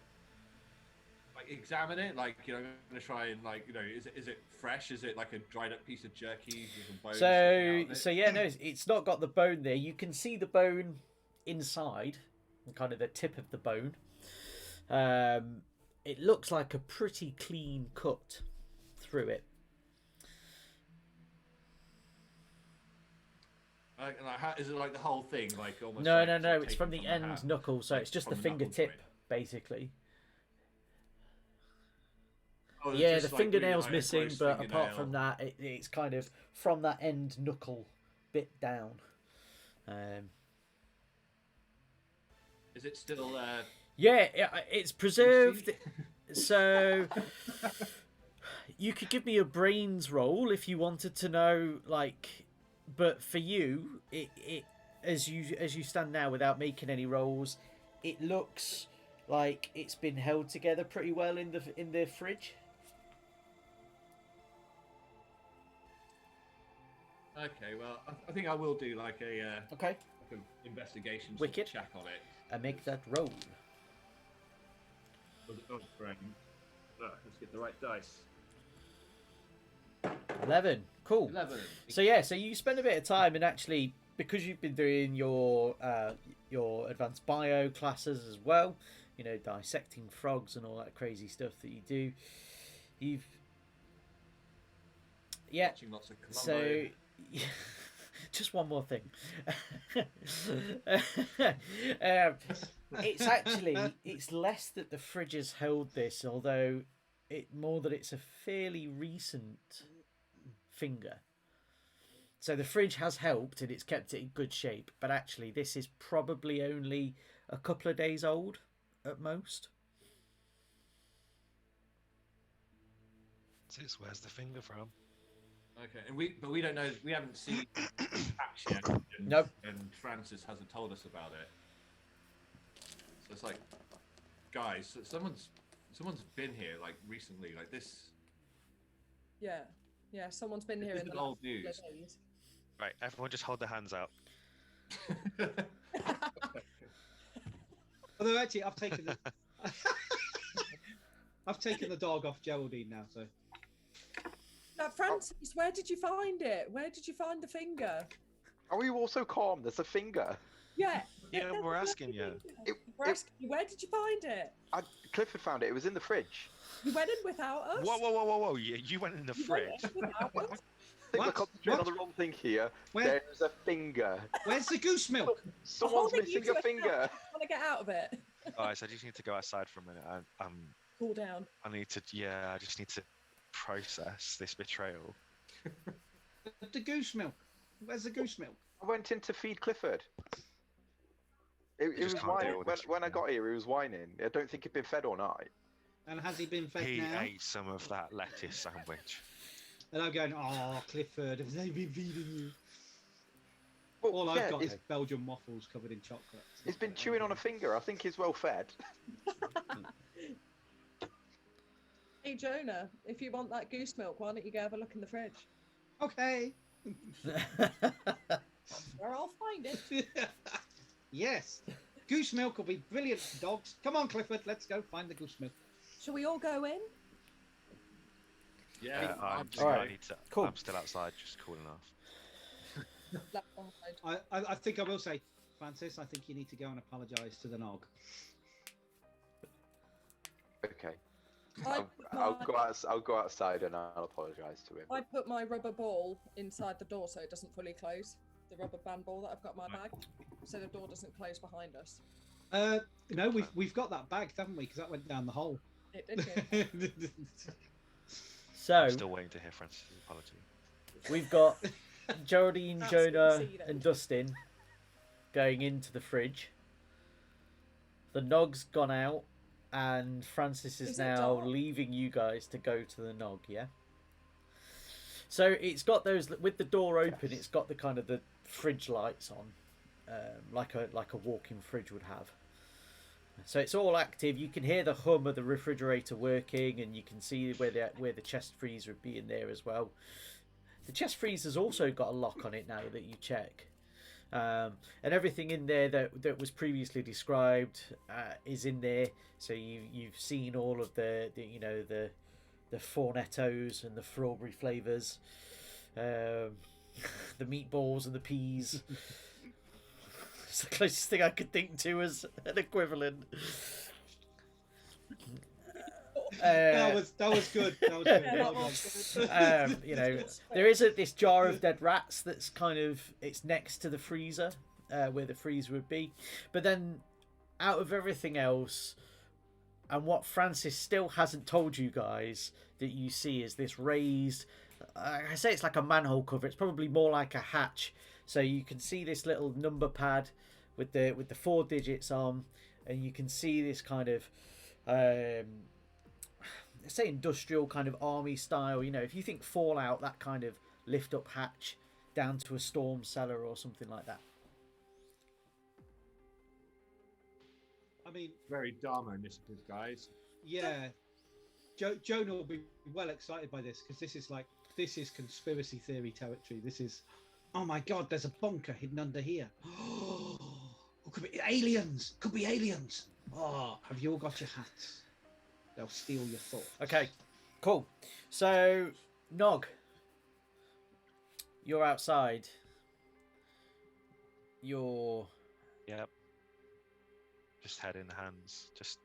examine it. Like, you know, I'm going to try and, like, you know, is it fresh? Is it like a dried up piece of jerky with some bones sticking out of it? So yeah, no, it's not got the bone there. You can see the bone inside kind of the tip of the bone. It looks like a pretty clean cut through it. Is it like the whole thing, like almost? No, like no, no. taken It's from the end hand? knuckle, so Like, it's just the from the knuckle fingertip, joint? basically. Oh, it's Yeah, just the like really, fingernail's like, a missing, gross but apart from fingernail. that, it's kind of from that end knuckle bit down. Is it still? Yeah, it's preserved. So you could give me a brains roll if you wanted to know, like, but for you, it as you stand now without making any rolls, it looks like it's been held together pretty well in the fridge. Okay, well, I think I will do like a Okay, like an investigation sort Wicked. of check on it. I make that roll. Oh, right. Let's get the right dice. 11. Cool. 11. So yeah, so you spend a bit of time, and actually, because you've been doing your advanced bio classes as well, you know, dissecting frogs and all that crazy stuff that you do, Watching lots of Columbo. so just one more thing. It's less that the fridge has held this, although more that it's a fairly recent finger. So the fridge has helped and it's kept it in good shape, but actually this is probably only a couple of days old at most. Sis, where's the finger from? Okay, and we don't know. We haven't seen patch yet. And, Nope. And Francis hasn't told us about it. So it's like, guys, someone's been here like recently, like this. Yeah, someone's been here in isn't the old last couple news. of days. Right, everyone just hold their hands out. Although actually, I've taken the I've taken the dog off Geraldine now. So Now, Francis, where did you find it? Where did you find the finger? Are you all so calm? There's a finger. Yeah. Yeah, there's we're a asking you. finger. We're asking you, where did you find it? Clifford found it. It was in the fridge. You went in without us? Whoa! You went in the You went fridge. in without us? I think we're What? concentrating on What? the wrong thing here. Where? There's a finger. Where's the goose milk? Someone's holding you missing to a finger. I want to get out of it. Guys, I just need to go outside for a minute. Cool down. I just need to process this betrayal. The goose milk. Where's the goose milk? I went in to feed Clifford. It just was can't whining. deal with this When I right got here, he was whining. I don't think he'd been fed all night. And has he been fed He now? ate some of that lettuce sandwich. And I'm going, oh, Clifford, have they been feeding you? Well, All yeah, I've got he's- is Belgian waffles covered in chocolate. He's been chewing on a finger. I think he's well fed. Hey, Jonah, if you want that goose milk, why don't you go have a look in the fridge? Okay. Where I'll find it. Yes. Goose milk will be brilliant for dogs. Come on, Clifford, let's go find the goose milk. Shall we all go in? Yeah, Alright, cool. I'm still outside, just cooling off. Left side. I think I will say, Francis, I think you need to go and apologise to the Nog. Okay. I I'll go outside and I'll apologise to him. I put my rubber ball inside the door so it doesn't fully close. The rubber band ball that I've got in my bag, so the door doesn't close behind us. No, we've got that bagged, haven't we? Because that went down the hole. It did. So I'm still waiting to hear Francis' apology. we've got Geraldine, That's Jonah, what we see then. and Dustin going into the fridge. The Nog's gone out, and Francis is Is it now dark? leaving you guys to go to the Nog. Yeah. So it's got those with the door open. It's got the kind of the fridge lights on, like a walk-in fridge would have. So it's all active. You can hear the hum of the refrigerator working, and you can see where the chest freezer would be in there as well. The chest freezer's also got a lock on it now that you check, and everything in there that was previously described is in there. So you've seen all of the fornettos and the strawberry flavors, the meatballs and the peas. It's the closest thing I could think to as an equivalent. That was good. That was good. Yeah, Well that was done. You know, there is this jar of dead rats that's kind of it's next to the freezer, where the freezer would be. But then, out of everything else, and what Francis still hasn't told you guys that you see is this raised. I say it's like a manhole cover. It's probably more like a hatch. So you can see this little number pad with the 4 digits on, and you can see this kind of. Say industrial kind of army style, you know, if you think Fallout, that kind of lift up hatch down to a storm cellar or something like that. I mean, Very Dharma initiative, guys. yeah. Jonah will be well excited by this because this is conspiracy theory territory. This is, oh my god, there's a bunker hidden under here. Oh, could be aliens. Could be aliens. Oh, have you all got your hats? They'll steal your thoughts. Okay, cool. So, Nog, you're outside. You're Yep. Just head in hands. Just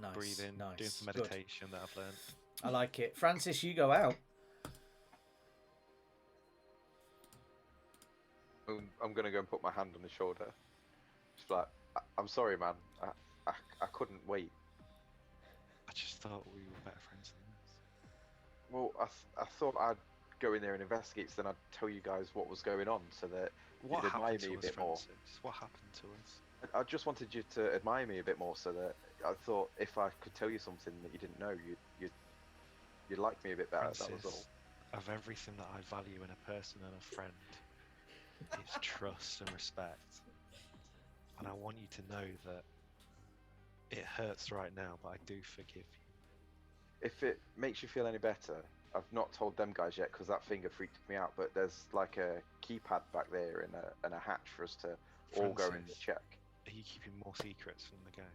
nice, breathing, nice, doing some good. meditation that I've learned. I like it. Francis, you go out. I'm gonna go and put my hand on his shoulder. Just like, I'm sorry, man. I couldn't wait. I just thought we were better friends than this. Well, I thought I'd go in there and investigate, so then I'd tell you guys what was going on, so that What you'd admire happened me to a us, bit more. Francis? What happened to us? I just wanted you to admire me a bit more, so that I thought if I could tell you something that you didn't know, you'd like me a bit better. That was all. Francis, of everything that I value in a person and a friend, it's trust and respect. And I want you to know that it hurts right now, but I do forgive you. If it makes you feel any better, I've not told them guys yet because that finger freaked me out. But there's like a keypad back there and a hatch for us to all go in and Francis. check. Are you keeping more secrets from the gang?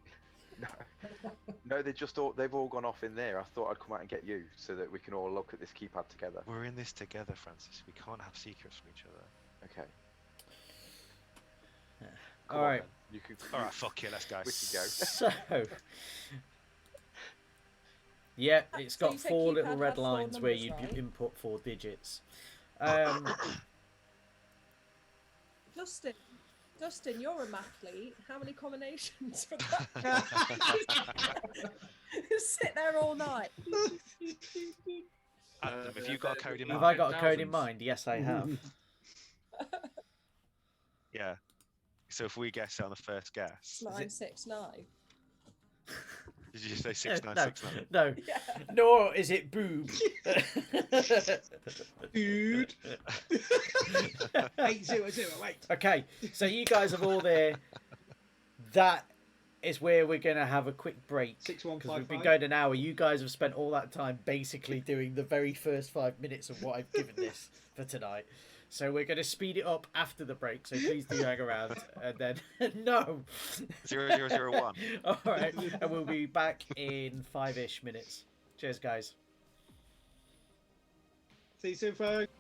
No, they've all gone off in there. I thought I'd come out and get you so that we can all look at this keypad together. We're in this together, Francis. We can't have secrets from each other. Okay. All Come on, right. then. You can. All right, fuck it, let's go. We can go. So, yeah, it's So got you said 4 keypad little red had 4 lines where numbers, you right? input 4 digits. Dustin, you're a mathlete. How many combinations of that? Sit there all night. Adam, have you got a code in Have mind? I got a code in Thousands. mind? Yes, I have. Yeah. So if we guess it on the first guess, 969. did you just say No, 6969? no, Yeah. nor is it boob. Dude. 800. Okay, so you guys are all there. That is where we're going to have a quick break. 6155. Because we've been going an hour. You guys have spent all that time basically doing the very first 5 minutes of what I've given this for tonight. So we're going to speed it up after the break. So please do hang around. And then, no. 0001. All right. And we'll be back in 5-ish minutes. Cheers, guys. See you soon, folks.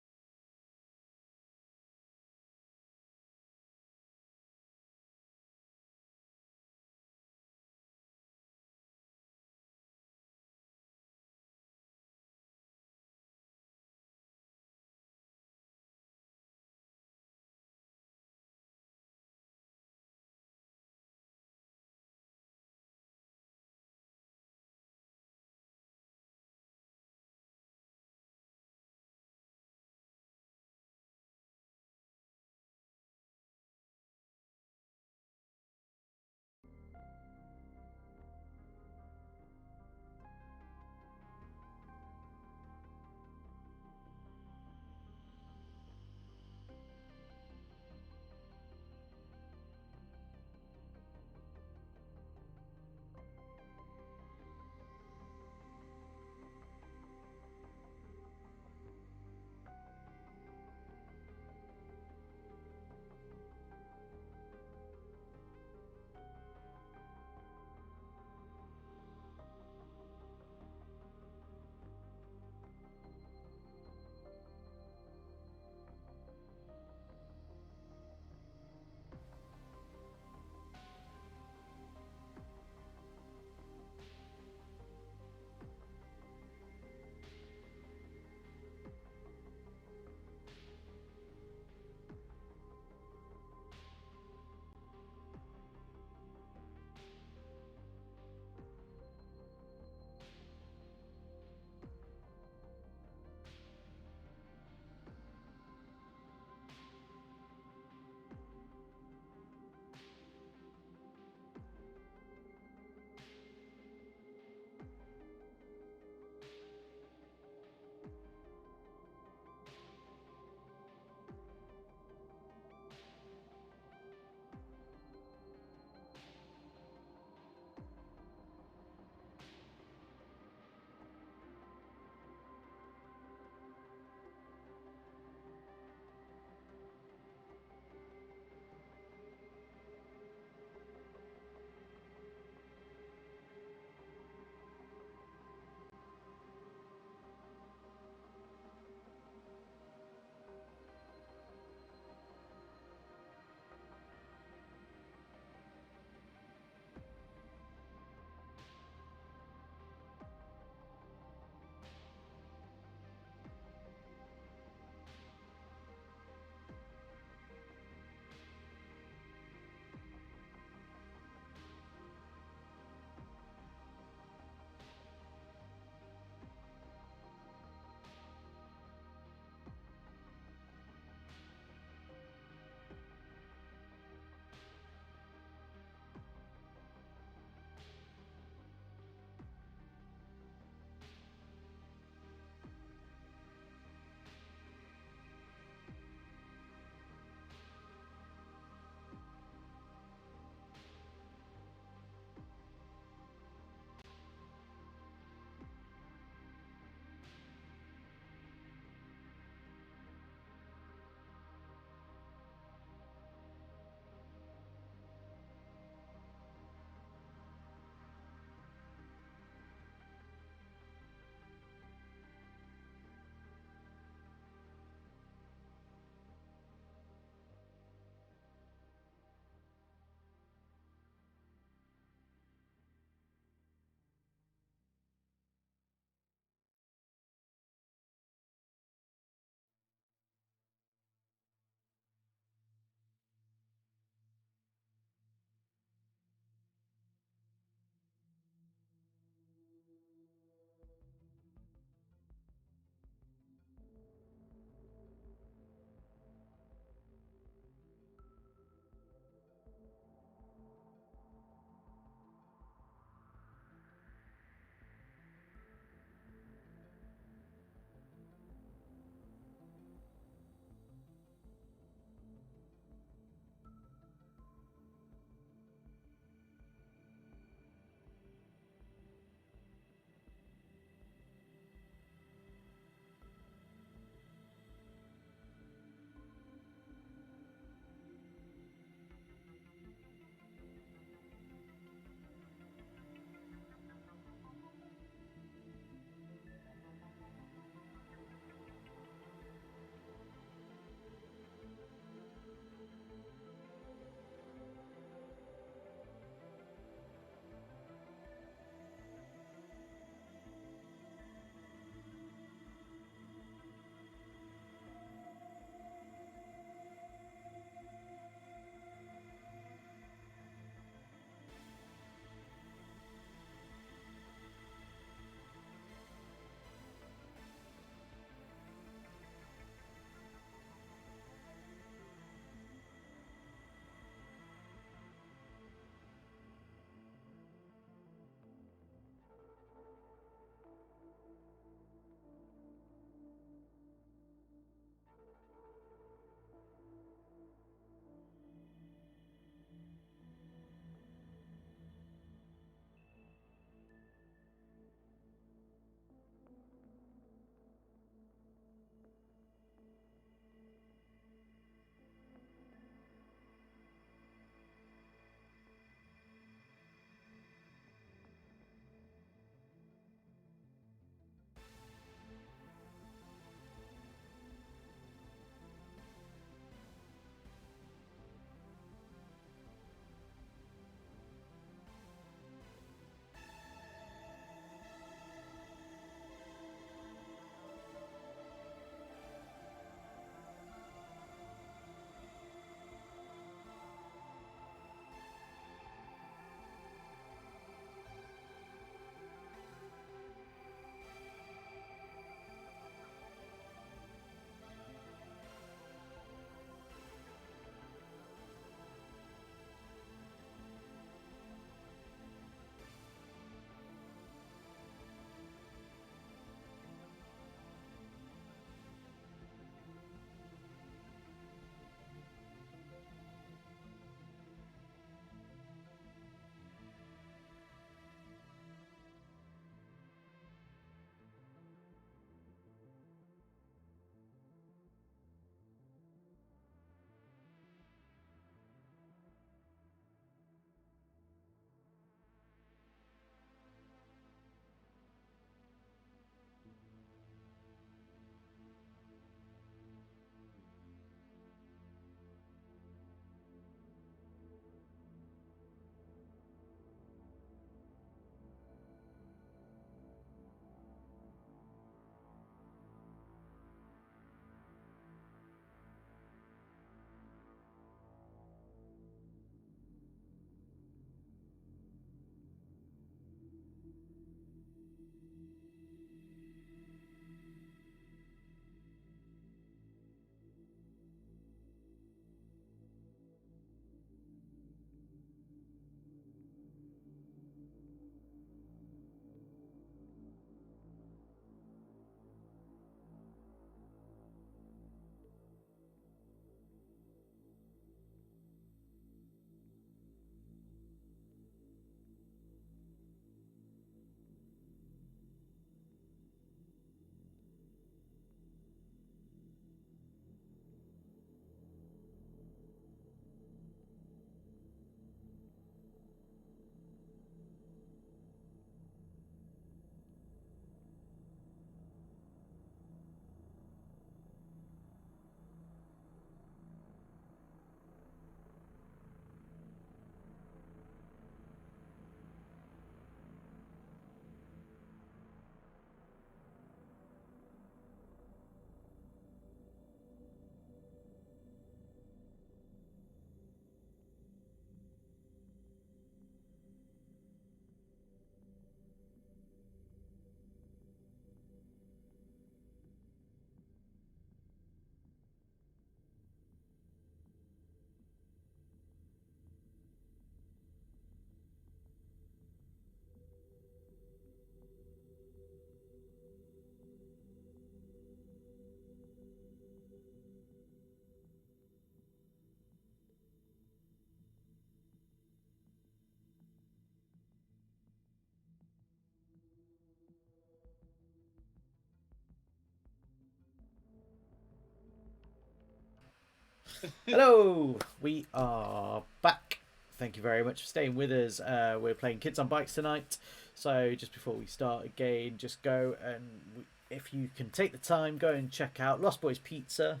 Hello, we are back. Thank you very much for staying with us. We're playing Kids on Bikes tonight. So just before we start again, just go and if you can take the time, go and check out Lost Boys Pizza,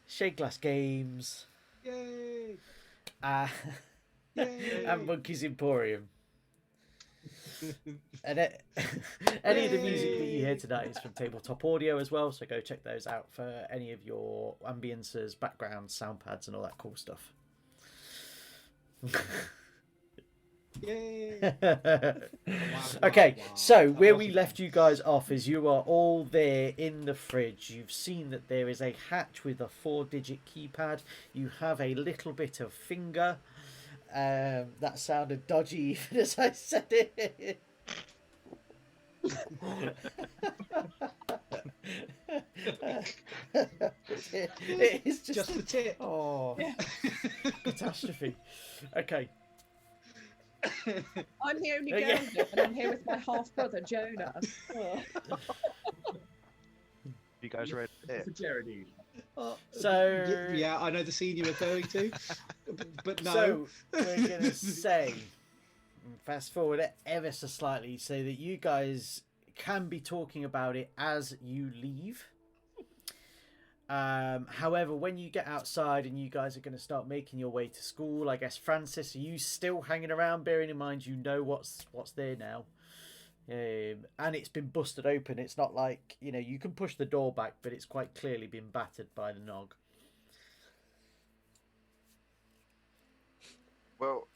Shade Glass Games, Yay! uh, Yay! and Monkey's Emporium. And any of the music that you hear tonight is from Tabletop Audio as well, so go check those out for any of your ambiances, backgrounds, sound pads, and all that cool stuff. Yay! Okay, so That where was we a- left you guys off is you are all there in the fridge. You've seen that there is a hatch with a 4-digit keypad. You have a little bit of finger. That sounded dodgy even as I said it. It is Just the tip. oh catastrophe. Okay. I'm the only girl Yeah. here, and I'm here with my half brother Jonah. Oh. You guys ready? For Geraldine. So Yeah, I know the scene you're referring to, but no. So we're gonna say, fast forward ever so slightly, so that you guys can be talking about it as you leave. However, when you get outside and you guys are going to start making your way to school, I guess Francis, are you still hanging around? Bearing in mind you know what's there now, and it's been busted open. It's not like you can push the door back, but it's quite clearly been battered by the nog. Well,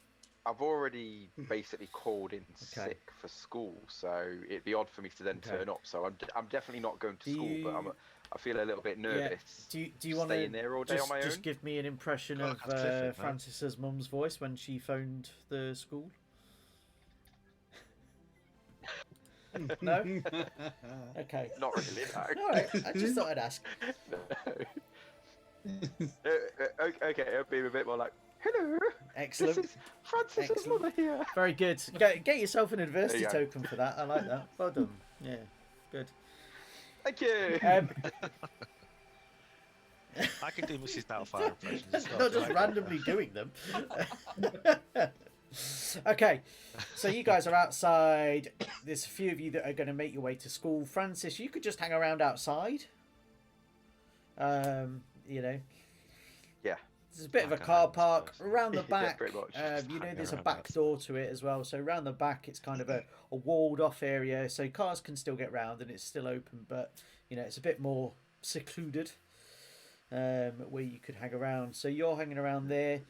I've already basically called in Okay. sick for school, so it'd be odd for me to then Okay. turn up. So I'm definitely not going to Do school, but you- I feel a little bit nervous. Do you want staying to there all day just, on my just own? give me an impression Oh, of that's Clifford, man. Francis's mum's voice when she phoned the school? No? Okay. Not really. No. All right. I just thought I'd ask. Okay, it'll be a bit more like, hello, Excellent. this is Francis's Excellent. mother here. Very good. Get yourself an adversity There you token for that. I like that. Well done. Yeah. Good. Thank you. I can do Mrs. Doubtfire impressions. as well, Not so just I- randomly doing them. Okay, so you guys are outside. There's a few of you that are going to make your way to school. Francis, you could just hang around outside. Yeah. There's a bit of I a can car hang, I park suppose. around the Yeah, back. pretty much. There's a around back outside. door to it as well. So around the back, it's kind of a walled off area, so cars can still get round and it's still open, but it's a bit more secluded, where you could hang around. So you're hanging around there.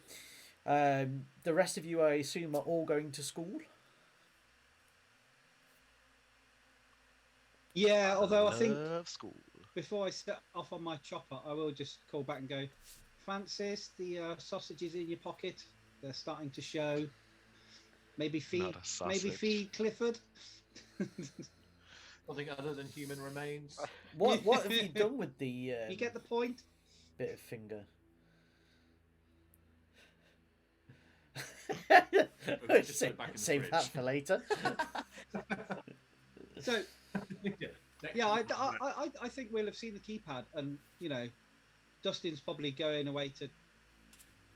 The rest of you, I assume, are all going to school. Yeah, although I think Love school. before I set off on my chopper, I will just call back and go, Francis, the sausages in your pocket, they're starting to show. Maybe feed, Not a maybe sausage. feed Clifford. Something other than human remains. What have you done with the You get the point? bit of finger? Just put it back in the Save fridge. that for later. So Next yeah, time. I think we'll have seen the keypad, and Dustin's probably going away to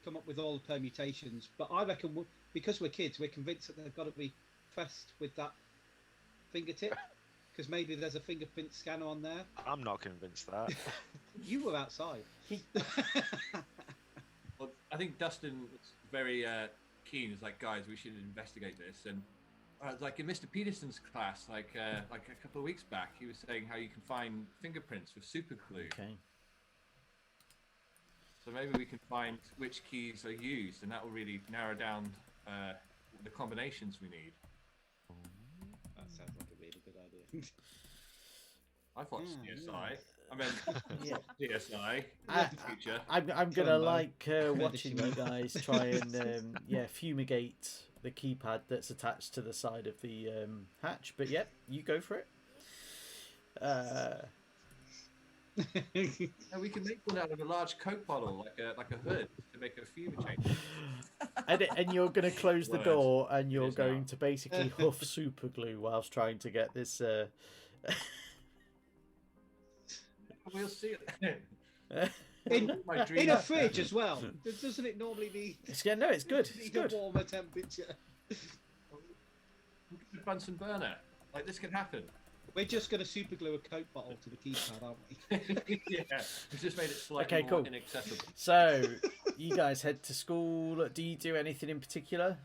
come up with all the permutations. But I reckon because we're kids, we're convinced that they've got to be pressed with that fingertip, because maybe there's a fingerprint scanner on there. I'm not convinced that. You were outside. Well, I think Dustin was very keen. He's like, guys, we should investigate this. And like in Mr. Peterson's class, like a couple of weeks back, he was saying how you can find fingerprints with super glue. Okay. So maybe we can find which keys are used, and that will really narrow down the combinations we need. That sounds like a really good idea. I thought Yeah, CSI. I meant Yeah. CSI. I- The future. I'm gonna Columbo. like watching you guys try and fumigate the keypad that's attached to the side of the hatch. But yeah, you go for it. And we can make one out of a large Coke bottle, like a hood, to make a fumigate. And you're gonna close the Word. door and you're It's going not. to basically huff super glue whilst trying to get this. We'll see it. My dream. In a fridge as well. Doesn't it normally need? It's good. No, it's good. It's Need good. a warmer temperature. Bunsen burner. Like this can happen. We're just going to super glue a Coke bottle to the keypad, aren't we? Yeah, it's just made it slightly Okay, more cool. inaccessible. So, you guys head to school. Do you do anything in particular?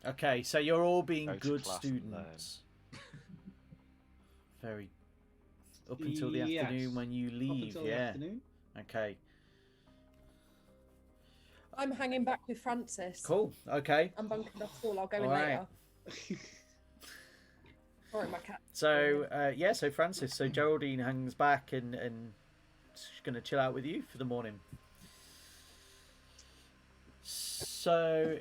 Okay, so you're all being Go to good class and learn. students. Very. Up until the Yes. afternoon when you Up leave, until the yeah. afternoon. Okay, I'm hanging back with Francis. cool. Okay. I'm bunking off school. I'll go in All right. later. Sorry, my cat. So, yeah, so Francis, so Geraldine hangs back and she's going to chill out with you for the morning. So,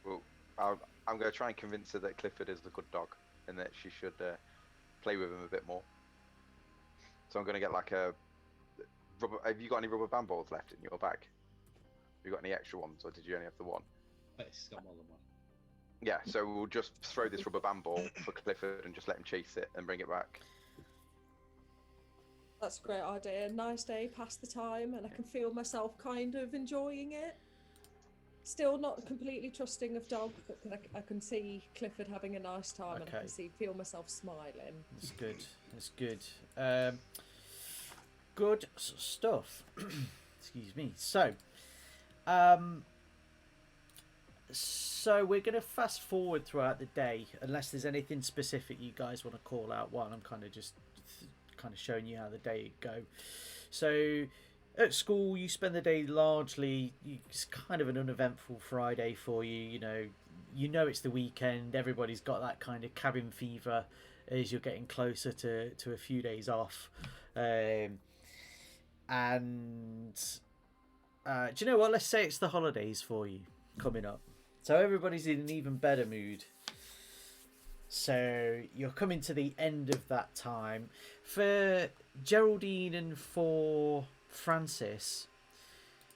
Well, I'm going to try and convince her that Clifford is a good dog and that she should play with him a bit more. So I'm going to get like a rubber. Have you got any rubber band balls left in your bag? Have you got any extra ones, or did you only have the one? It's got more than one. Yeah, so we'll just throw this rubber band ball for Clifford and just let him chase it and bring it back. That's a great idea. Nice day, pass the time, and I can feel myself kind of enjoying it. Still not completely trusting of dog, but I can see Clifford having a nice time, and I Okay. can feel myself smiling. that's good. That's good. Good stuff. Excuse me. So, so we're going to fast forward throughout the day, unless there's anything specific you guys want to call out while I'm kind of just kind of showing you how the day go. So at school, you spend the day largely, it's kind of an uneventful Friday for you. You know it's the weekend. Everybody's got that kind of cabin fever as you're getting closer to a few days off. And do you know what? Let's say it's the holidays for you coming up. So everybody's in an even better mood. So you're coming to the end of that time. For Geraldine and for Francis,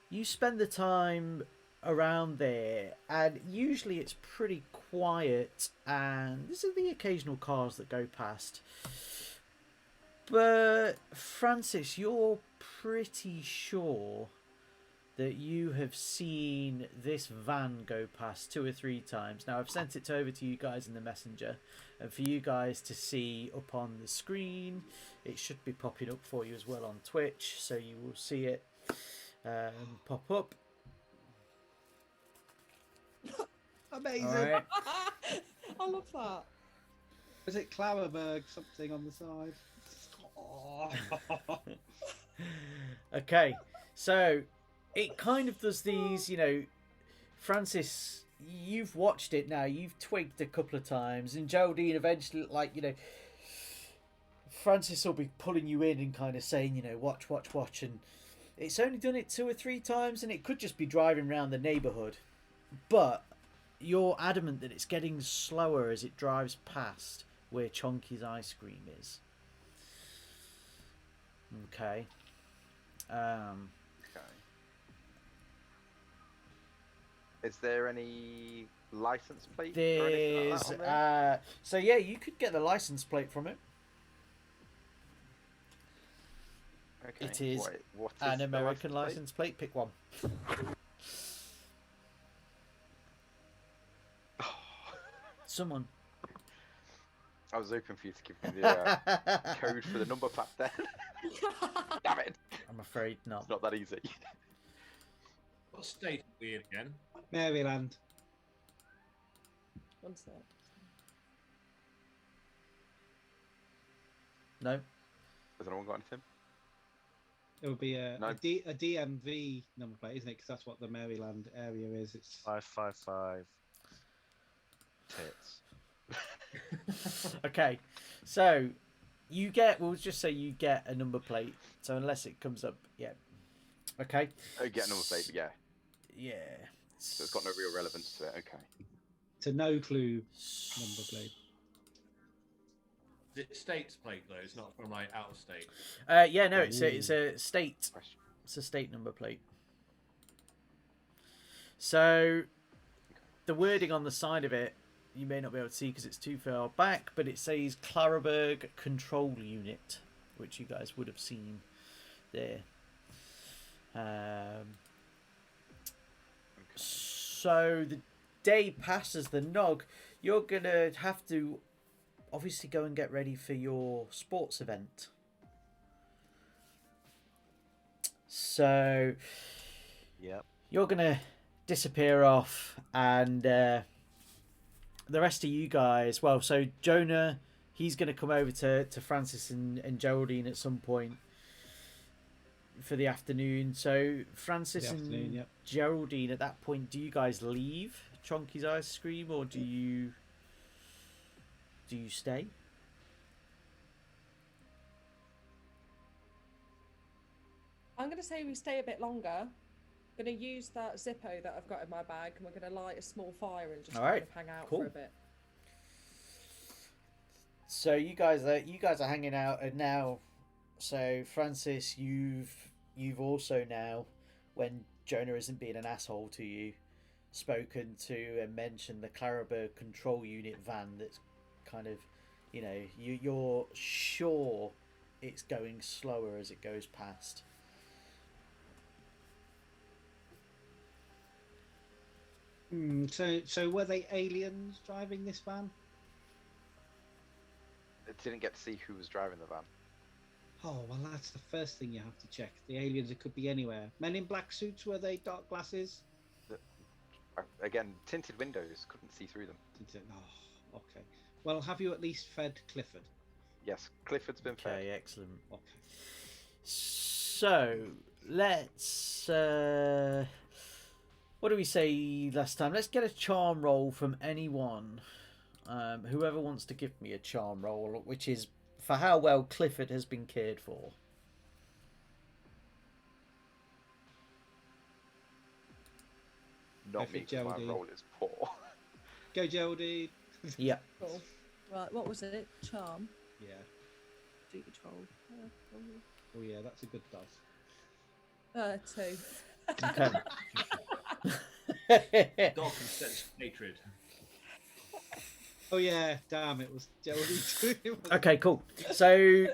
you spend the time around there, and usually it's pretty quiet, and there's the occasional cars that go past. But Francis, you're pretty sure that you have seen this van go past 2 or 3 times. Now, I've sent it over to you guys in the messenger, and for you guys to see up on the screen. It should be popping up for you as well on Twitch, so you will see it pop up. Amazing. All right. I love that. Is it Claraburg something on the side? Oh. Okay, so it kind of does these, Francis, you've watched it now, you've twigged a couple of times, and Geraldine eventually, Francis will be pulling you in and kind of saying, watch, and it's only done it 2 or 3 times, and it could just be driving around the neighbourhood, but you're adamant that it's getting slower as it drives past where Chonky's ice cream is. Okay. Okay. Is there any license plate or anything like There's that on there? so yeah, you could get the license plate from it. Okay. It is what is An the American plate? license plate. Pick one. Someone. I was hoping for you to give me the code for the number pad then. Damn it! I'm afraid not. It's not that easy. What state are we in again? Maryland. One sec. No. Has anyone got anything? It would be a, No. a DMV number plate, isn't it? Because that's what the Maryland area is. It's 555 tits. Okay, so you get. We'll just say you get a number plate. So unless it comes up, yeah. Okay. Oh, get a number plate, but yeah. Yeah. So it's got no real relevance to it. Okay. it's a no clue number plate. Is it state's plate though? It's not from like out of state. Yeah, no, it's a state. Question. It's a state number plate. So the wording on the side of it you may not be able to see because it's too far back, but it says Claraburg Control Unit, which you guys would have seen there. So the day passes. The Nog, you're gonna have to obviously go and get ready for your sports event. So Yep. you're gonna disappear off, and the rest of you guys. Well, so Jonah, he's gonna come over to Francis and Geraldine at some point for the afternoon. So Francis and Geraldine, at that point, do you guys leave Chonky's ice cream, or do you stay? I'm going to say we stay a bit longer. I'm going to use that Zippo that I've got in my bag, and we're going to light a small fire and just kind of hang out for a bit. So you guys are hanging out, and now, so Francis, you've also now, when Jonah isn't being an asshole to you, spoken to and mentioned the Claraburg Control Unit van that's kind of, you're sure it's going slower as it goes past. So were they aliens driving this van? I didn't get to see who was driving the van. Oh, well, that's the first thing you have to check. The aliens, it could be anywhere. Men in black suits, were they dark glasses? Again, tinted windows, couldn't see through them. Oh, okay. Well, have you at least fed Clifford? Yes, Clifford's been fed. Okay, excellent. Okay. So, let's... what did we say last time? Let's get a charm roll from anyone. Whoever wants to give me a charm roll, which is for how well Clifford has been cared for. Not me, 'cause my roll is poor. Go, Geraldine. Yeah. Cool. Right, what was it? Charm? Yeah. Do control. Oh, yeah, that's a good dice. 2. Okay. Dog can sense hatred. Oh, yeah, damn, it was Geraldine. Okay, cool. So,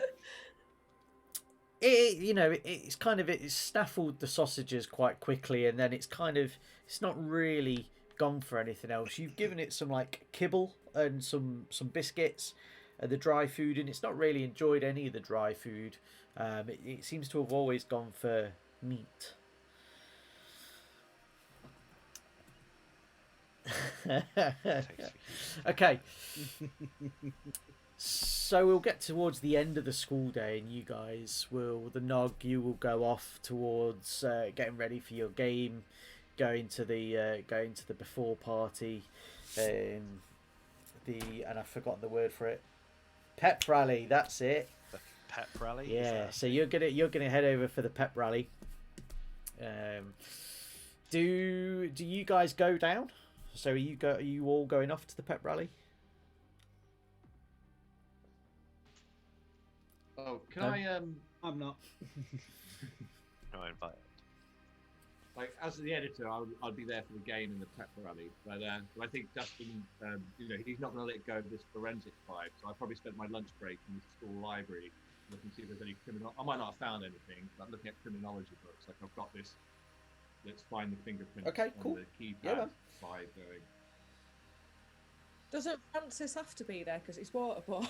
it's kind of, it's snaffled the sausages quite quickly, and then it's not really gone for anything else. You've given it some like kibble and some biscuits and the dry food, and it's not really enjoyed any of the dry food. It seems to have always gone for meat. Okay. So we'll get towards the end of the school day, and you will go off towards getting ready for your game, going to the before party, and I've forgotten the word for it. Pep rally, that's it. The pep rally? Yeah, so you're gonna head over for the pep rally. Do you guys go down? So are you all going off to the pep rally? Oh, can No. I'm not. Not invited. Like, as the editor, I'd be there for the game and the pep rally, but I think Dustin, he's not going to let go of this forensic vibe. So I probably spent my lunch break in the school library looking to see if there's any criminal. I might not have found anything, but looking at criminology books, like I've got this. Let's find the fingerprints. Okay, cool. And the keypad Yeah, man. vibe going. Doesn't Francis have to be there because he's water boy?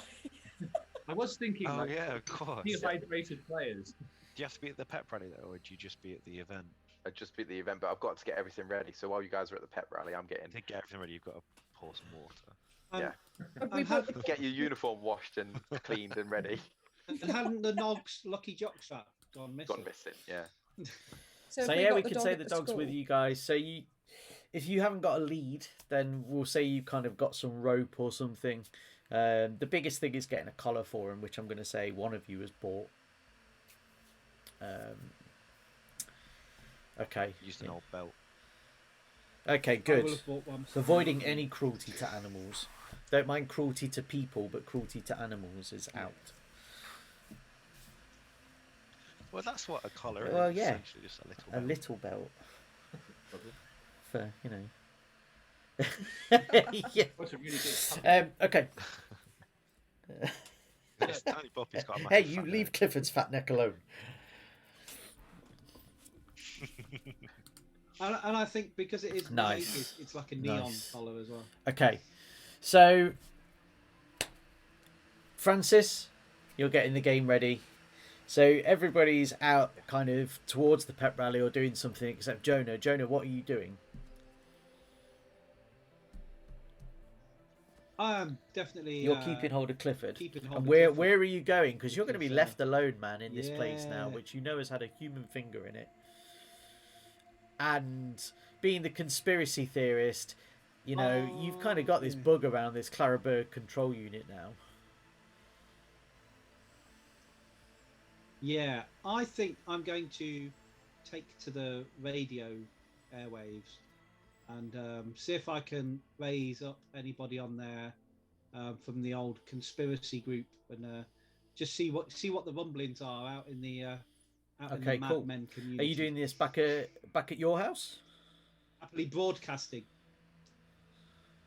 I was thinking, Oh yeah, of course. dehydrated players. Do you have to be at the pep rally though, or would you just be at the event? I'd just be at the event, but I've got to get everything ready. So while you guys are at the pep rally, I'm getting To get everything ready, you've got to pour some water. Yeah. We have- put the- get your uniform washed and cleaned and ready. And hadn't the Nog's lucky jockstrap gone missing? Gone missing, yeah. So, So if yeah, got we the could dog say at the dog's with school- you guys. So if you haven't got a lead, then we'll say you kind of got some rope or something. The biggest thing is getting a collar for him, which I'm going to say one of you has bought. Okay. Used an old belt. Okay, I will good. have bought one. Avoiding any cruelty to animals. Don't mind cruelty to people, but cruelty to animals is out. Well, that's what a collar is. Well, yeah. Essentially just a little A belt. little belt. For, Yeah. What's a really good Okay. Yes, Tiny Poppy's got a Hey, massive you fat leave neck. Clifford's fat neck alone. And I think because it is Nice. white, it's like a neon Nice. colour as well. Okay. So, Francis, you're getting the game ready. So everybody's out kind of towards the pep rally or doing something except Jonah. Jonah, what are you doing? I am definitely. You're keeping hold of Clifford. Keeping hold And of where Clifford. are you going? Because you're going to be Because, left alone, man, in this place now, yeah. which you know has had a human finger in it. And being the conspiracy theorist, you know, you've kind of got this yeah. bug around this Claraburg control unit now. Yeah, I think I'm going to take to the radio airwaves and see if I can raise up anybody on there from the old conspiracy group and just see what the rumblings are out in the Okay, Mad cool. Men community. Are you doing this back at your house? Happily broadcasting?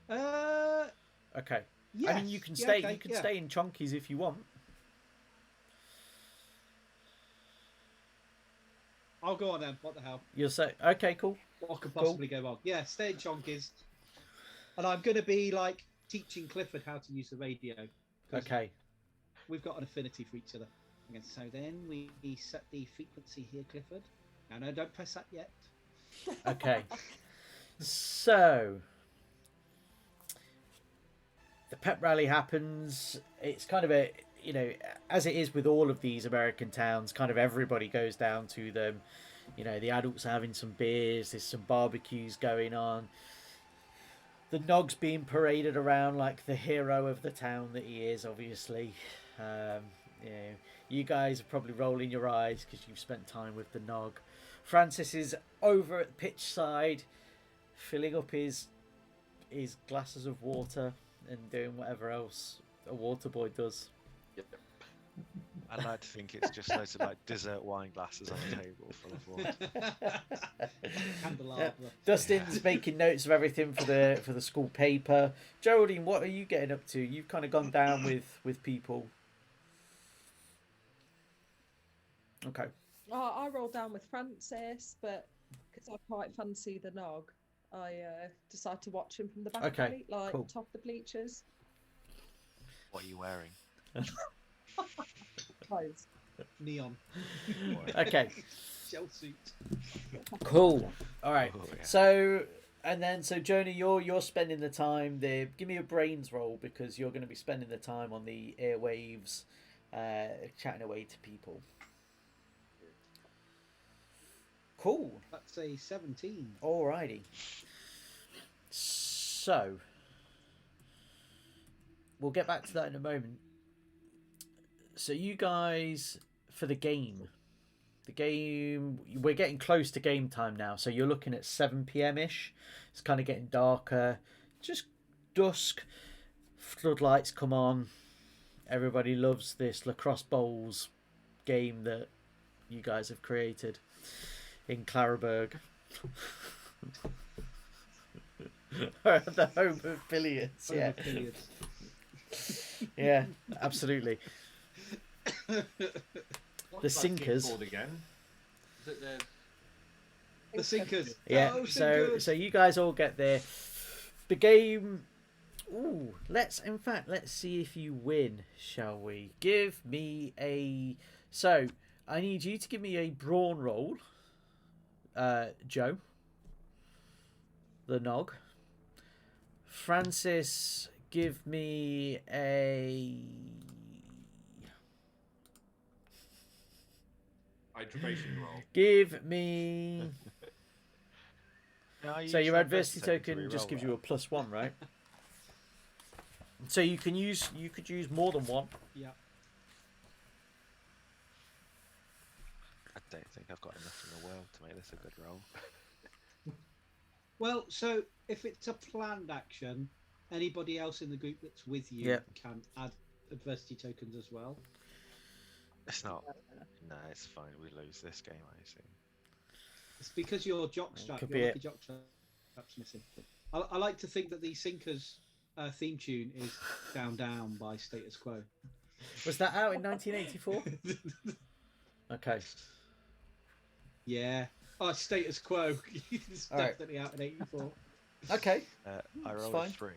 Okay. Yes. I mean, you can yeah, stay. okay, You can yeah. stay in Chonkies if you want. I'll go on then. What the hell? You'll say, okay, cool. What could possibly go wrong? Yeah, stay in Chonkies. And I'm going to be like teaching Clifford how to use the radio. 'cause Okay. We've got an affinity for each other. Okay, so then we set the frequency here, Clifford. No, don't press that yet. Okay. So the pep rally happens. It's kind of a, you know, as it is with all of these American towns, kind of everybody goes down to them. You know, the adults are having some beers, there's some barbecues going on. The Nog's being paraded around like the hero of the town that he is, obviously. You know, you guys are probably rolling your eyes because you've spent time with the Nog. Francis is over at the pitch side, filling up his glasses of water and doing whatever else a water boy does. I'd like to think it's just loads of like dessert wine glasses on the table full of water. Candelabra. Dustin's making notes of everything for the school paper. Geraldine, what are you getting up to? You've kind of gone down with people. Okay. I rolled down with Francis, but because I quite fancy the Nog, I decided to watch him from the back Okay, of the like cool. top of the bleachers. What are you wearing? Clothes. Neon. Okay. Shell suit. Cool. All right. Oh, yeah. So Jonah, you're spending the time there. Give me a brains roll because you're going to be spending the time on the airwaves, chatting away to people. Cool. That's a 17. Alrighty. So we'll get back to that in a moment. So you guys, for the game, we're getting close to game time now. So you're looking at 7 p.m. ish. It's kind of getting darker, just dusk. Floodlights come on. Everybody loves this lacrosse bowls game that you guys have created in Claraburg. The home of billiards, yeah. Yeah, absolutely. What's The that Sinkers. game called again? Is it The Sinkers. Yeah, Oh, so Sinkers. you guys all get there. The game. Ooh, let's see if you win, shall we? Give me a. So I need you to give me a brawn roll. Joe. The Nog. Francis, give me a. hydration roll? Give me. No, I So use your my adversity token to just reroll gives that. you a +1, right? So you could use more than one. Yeah. I don't think I've got enough in the world to make this a good roll. Well, so if it's a planned action, anybody else in the group that's with you Yeah. can add adversity tokens as well. It's not. No, it's fine. We lose this game, I assume. It's because your jockstrap, Could your be lucky jockstrap's missing. I like to think that the Sinkers theme tune is "Down Down" by Status Quo. Was that out in 1984? Okay. Yeah. Oh, Status Quo. It's All right. definitely out in '84. Okay. I It's rolled fine. a 3.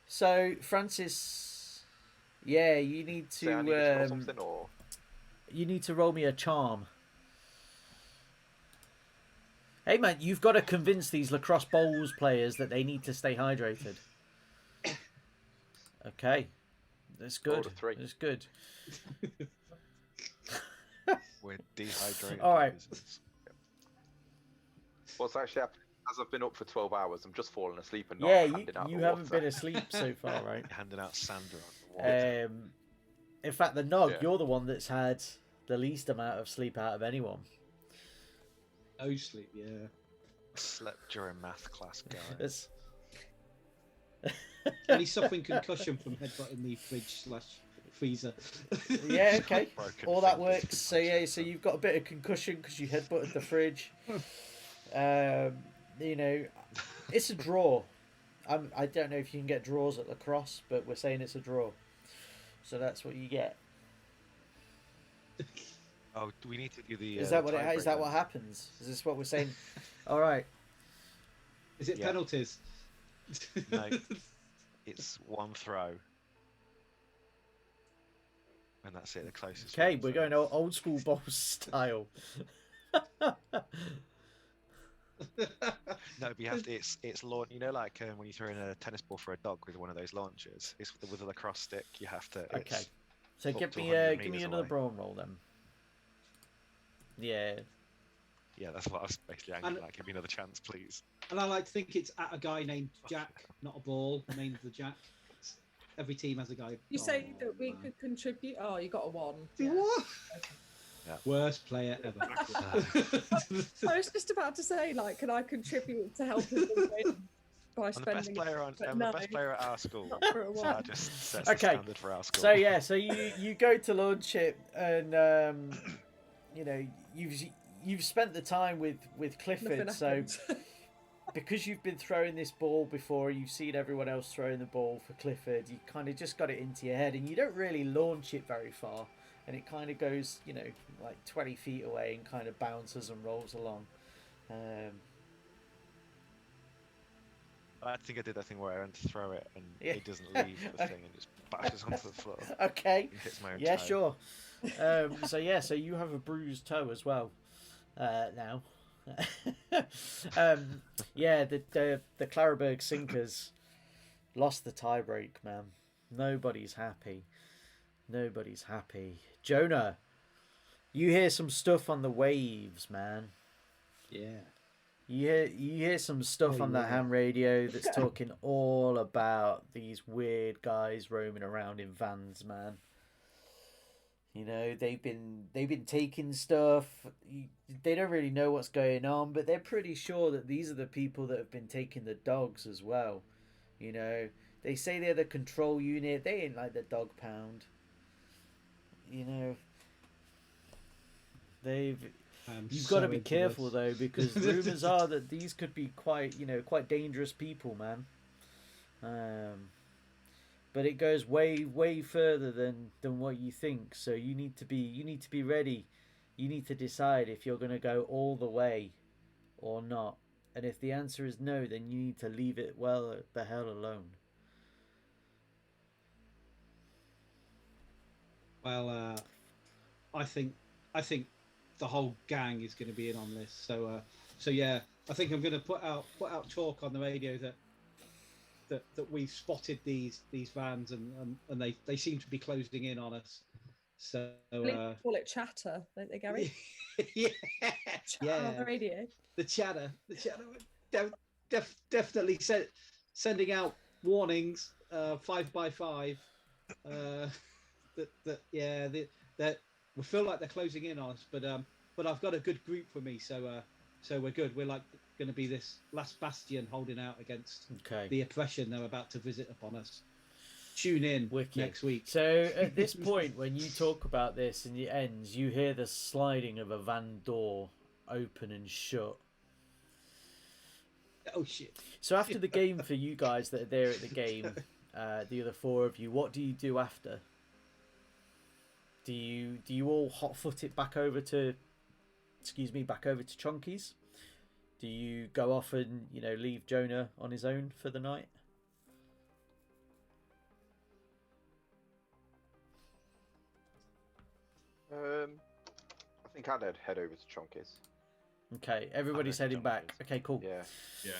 So Francis, yeah, you need So I need to roll to something, or you need to roll me a charm. Hey man, you've got to convince these lacrosse bowls players that they need to stay hydrated. Okay, that's good. Rolled a 3. That's good. We're dehydrated. All right. losers. what's actually happened? As I've been up for 12 hours, I'm just falling asleep and not Yeah, handing out you the haven't water. been asleep so far, right? You're handing out Sandra on the water. In fact, the Nog, Yeah. you're the one that's had the least amount of sleep out of anyone. No sleep. Yeah. Slept during math class, guys. It's... And he's suffering concussion from headbutting the fridge/freezer. Yeah, okay. Broken All that fingers works. So yeah, so you've got a bit of concussion because you headbutted the fridge. You know, it's a draw. I don't know if you can get draws at lacrosse, but we're saying it's a draw. So that's what you get. Oh, do we need to do the? Is that what tiebreak is that then? what happens? Is this what we're saying? All right. Is it Yeah. penalties? No. It's one throw. And that's it, the closest. Okay, one we're throws. going old school bowl style. No, but you have to. It's launch. You know, like when you throw in a tennis ball for a dog with one of those launchers. It's with a lacrosse stick. You have to. Okay. It's, So up give to me 100 give me metres another away. brawn roll then. Yeah. yeah, that's what I was basically angry. And- Like, give me another chance, please. And I like to think it's at a guy named Jack, not a ball named the Jack. Every team has a guy. You say Oh, that we man. could contribute. Oh, you got a 1. What? Yeah. Worst player ever. I was just about to say, like, can I contribute to helping them win by I'm the best spending? player on. but I'm no, the best player at our school. not for a So while. that just sets the Okay. standard for our school. So yeah, so you go to launch it, and you know you've spent the time with Clifford. Nothing So happened. because you've been throwing this ball before, you've seen everyone else throwing the ball for Clifford. You kind of just got it into your head, and you don't really launch it very far, and it kind of goes, you know, like 20 feet away and kind of bounces and rolls along. I think I did that thing where I went to throw it and Yeah. it doesn't leave the thing and just bashes onto the floor. Okay. And hits my own Yeah, toe. sure. So yeah, so you have a bruised toe as well now. Yeah, the Claraburg Sinkers lost the tiebreak, man. Nobody's happy. Nobody's happy. Jonah, you hear some stuff on the waves, man. Yeah. You hear some stuff Oh, on the yeah. ham radio that's talking all about these weird guys roaming around in vans, man. You know, they've been taking stuff. They don't really know what's going on, but they're pretty sure that these are the people that have been taking the dogs as well. You know, they say they're the control unit. They ain't like the dog pound. You know, you've got to be careful though, because rumors are that these could be quite dangerous people, man. But it goes way further than what you think. So you need to be ready. You need to decide if you're going to go all the way or not. And if the answer is no, then you need to leave it the hell alone. Well, I think the whole gang is going to be in on this. So yeah, I think I'm going to put out talk on the radio that we've spotted these vans and they seem to be closing in on us. So I believe they call it chatter, don't they, Gary? yeah, Chatter on the radio. the chatter, definitely sending out warnings, 5x5. That we feel like they're closing in on us, but I've got a good group for me, so we're good. We're like going to be this last bastion holding out against Okay. the oppression they're about to visit upon us. Tune in Wicked. next week. So at this point, when you talk about this and it ends, you hear the sliding of a van door open and shut. Oh shit! So after the game, for you guys that are there at the game, the other four of you, what do you do after? Do you all hot foot it back over to, back over to Chonky's? Do you go off and leave Jonah on his own for the night? I think I'd head over to Chonky's. Okay, everybody's heading heading back. Chonky's. Okay, cool. Yeah. Yeah.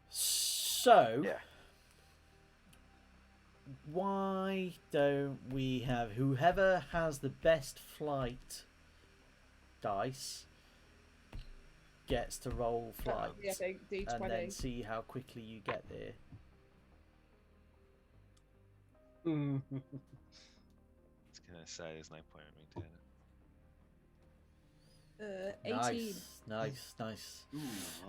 So, Yeah. why don't we have whoever has the best flight dice gets to roll flight Yeah, I think D20. and then see how quickly you get there. I was gonna say there's no point in me doing it. 18. Nice.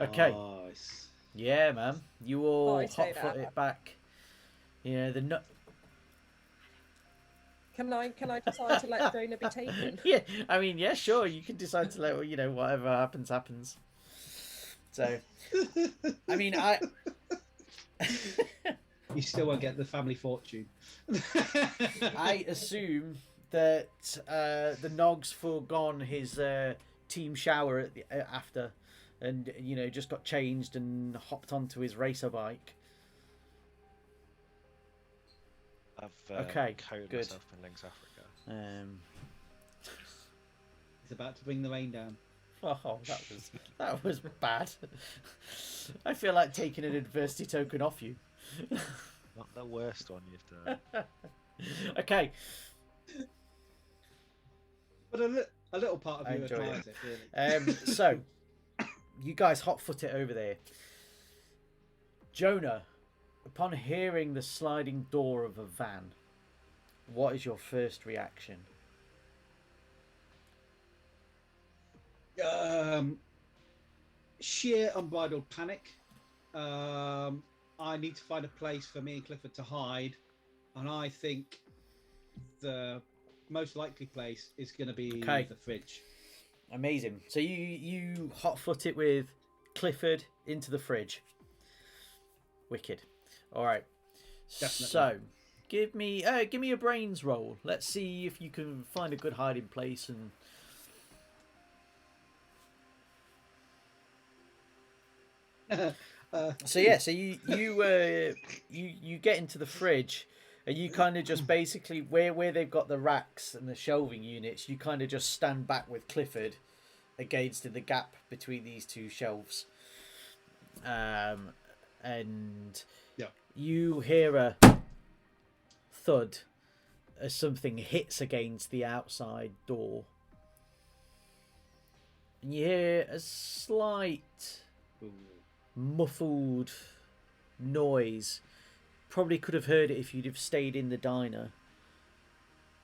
Okay. Nice. Yeah, man. You all I say hot foot that. it back. The Can I decide to let Jonah be taken? yeah, I mean, yeah, sure. You can decide to let whatever happens. So, I mean, You still won't get the family fortune. I assume that the Nog's foregone his team shower after, and just got changed and hopped onto his racer bike. I've Okay, coded good. myself in Links Africa. It's about to bring the rain down. Oh, that was bad. I feel like taking an adversity token off you. Not the worst one you've done. Okay. But a little part of I you enjoy admires it, really. So, you guys hot foot it over there. Jonah, upon hearing the sliding door of a van, what is your first reaction? Sheer unbridled panic. I need to find a place for me and Clifford to hide, and I think the most likely place is going to be Okay. the fridge. Amazing. So you hot foot it with Clifford into the fridge. Wicked. All right. Definitely. So give me a brains roll. Let's see if you can find a good hiding place and. So yeah, so you get into the fridge, and you kind of just basically where they've got the racks and the shelving units, you kind of just stand back with Clifford against in the gap between these two shelves, and Yeah. you hear a thud as something hits against the outside door, and you hear a slight muffled noise. Probably could have heard it if you'd have stayed in the diner,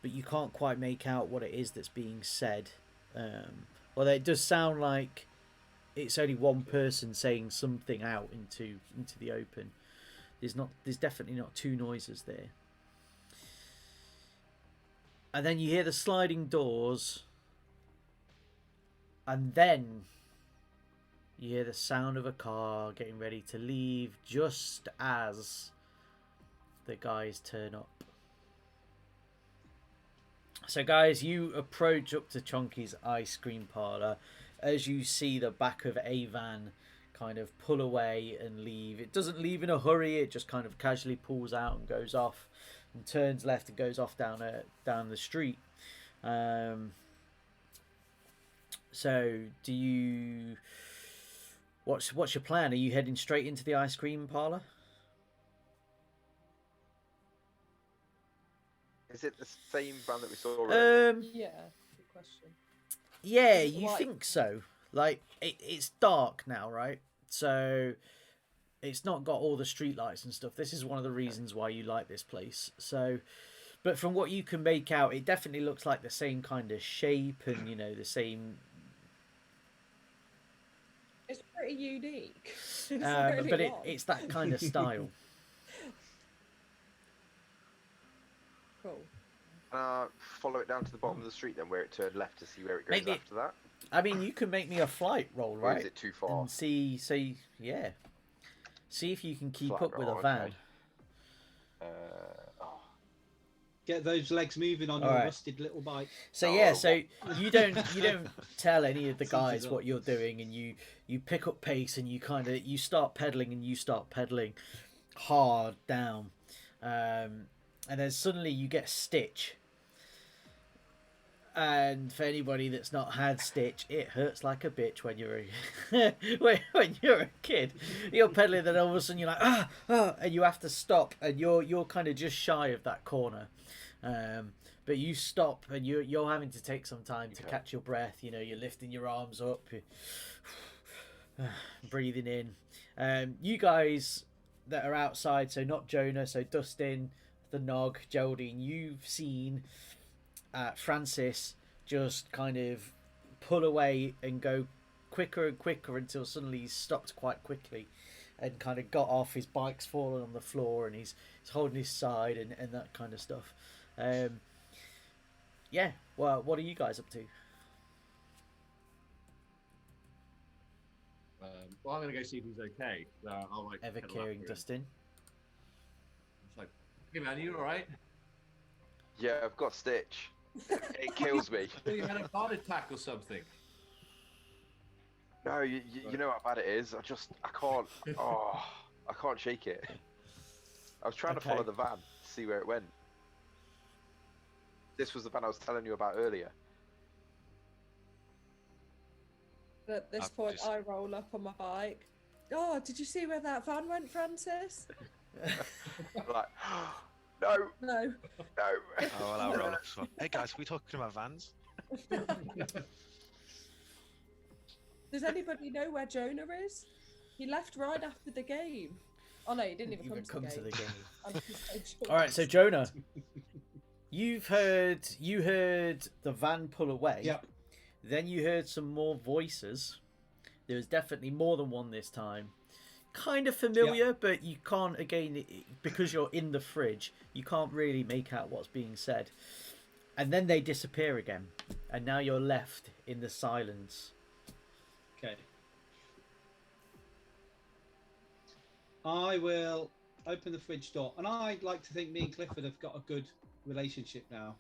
but you can't quite make out what it is that's being said. Although it does sound like it's only one person saying something out into the open. There's definitely not two noises there. And then you hear the sliding doors, and then you hear the sound of a car getting ready to leave just as the guys turn up. So guys, you approach up to Chonky's ice cream parlour as you see the back of a van kind of pull away and leave. It doesn't leave in a hurry, it just kind of casually pulls out and goes off and turns left and goes off down the street. So do you... What's your plan? Are you heading straight into the ice cream parlour? Is it the same van that we saw earlier? Yeah, good question. Yeah, Is it you like- think so. Like, it's dark now, right? So it's not got all the streetlights and stuff. This is one of the reasons why you like this place. So, but from what you can make out, it definitely looks like the same kind of shape and, the same... It's pretty unique. It's really but odd. it's that kind of style. Cool. Follow it down to the bottom of the street then, where it turned left to see where it goes Maybe- after that. I mean, you can make me a flight roll, Or right? is it too far? And see, yeah. See if you can keep Flight up with a roll, van. okay. Oh, Get those legs moving on your Alright. rusted little bike. So yeah, Oh, so you don't tell any of the Sums it guys up. what you're doing, and you pick up pace, and you start pedaling hard down, and then suddenly you get Stitch. And for anybody that's not had Stitch, it hurts like a bitch when you're when you're a kid. You're pedaling, then all of a sudden you're like and you have to stop, and you're kind of just shy of that corner. But you stop, and you're having to take some time to catch your breath. You know, you're lifting your arms up, breathing in. You guys that are outside, so not Jonah, so Dustin, the Nog, Geraldine, you've seen Francis just kind of pull away and go quicker and quicker until suddenly he's stopped quite quickly and kind of got off. His bike's fallen on the floor, and he's holding his side and that kind of stuff. Yeah, well, what are you guys up to? Well, I'm going to go see if he's okay. I'll like Ever pedal caring after him. Dustin? It's like, hey man, you all right? yeah, I've got Stitch. It kills me. Well, you had a heart attack or something. No, you know how bad it is. I can't. Oh, I can't shake it. I was trying to follow Okay. the van to see where it went. This was the van I was telling you about earlier. At this I've point, just- I roll up on my bike. Oh, did you see where that van went, Francis? I'm like, no, No. no. Oh, well, I'll roll up as well. Hey guys, are we talking about vans? Does anybody know where Jonah is? He left right after the game. Oh no, he didn't even come to the game. I'm just so sure. All right, so Jonah, you heard the van pull away. Yep. Then you heard some more voices. There was definitely more than one this time. Kind of familiar, but you can't, again, because you're in the fridge, you can't really make out what's being said. And then they disappear again. And now you're left in the silence. Okay. I will open the fridge door, and I like to think me and Clifford have got a good relationship now.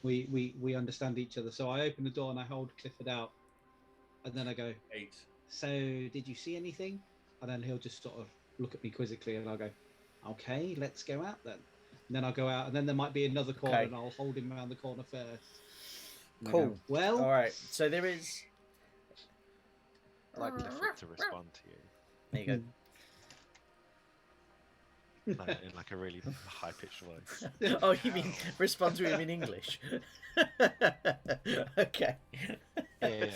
We understand each other. So I open the door and I hold Clifford out, and then I go, 8. "So did you see anything?" And then he'll just sort of look at me quizzically, and I'll go, "Okay, let's go out then." And then I'll go out, and then there might be another corner, Okay. and I'll hold him around the corner first. And I Cool. go, well, All right, so there is... I'd like Clifford to respond to you There you go. in like a really high-pitched voice. Oh, you mean respond to him in English? Okay. Yeah.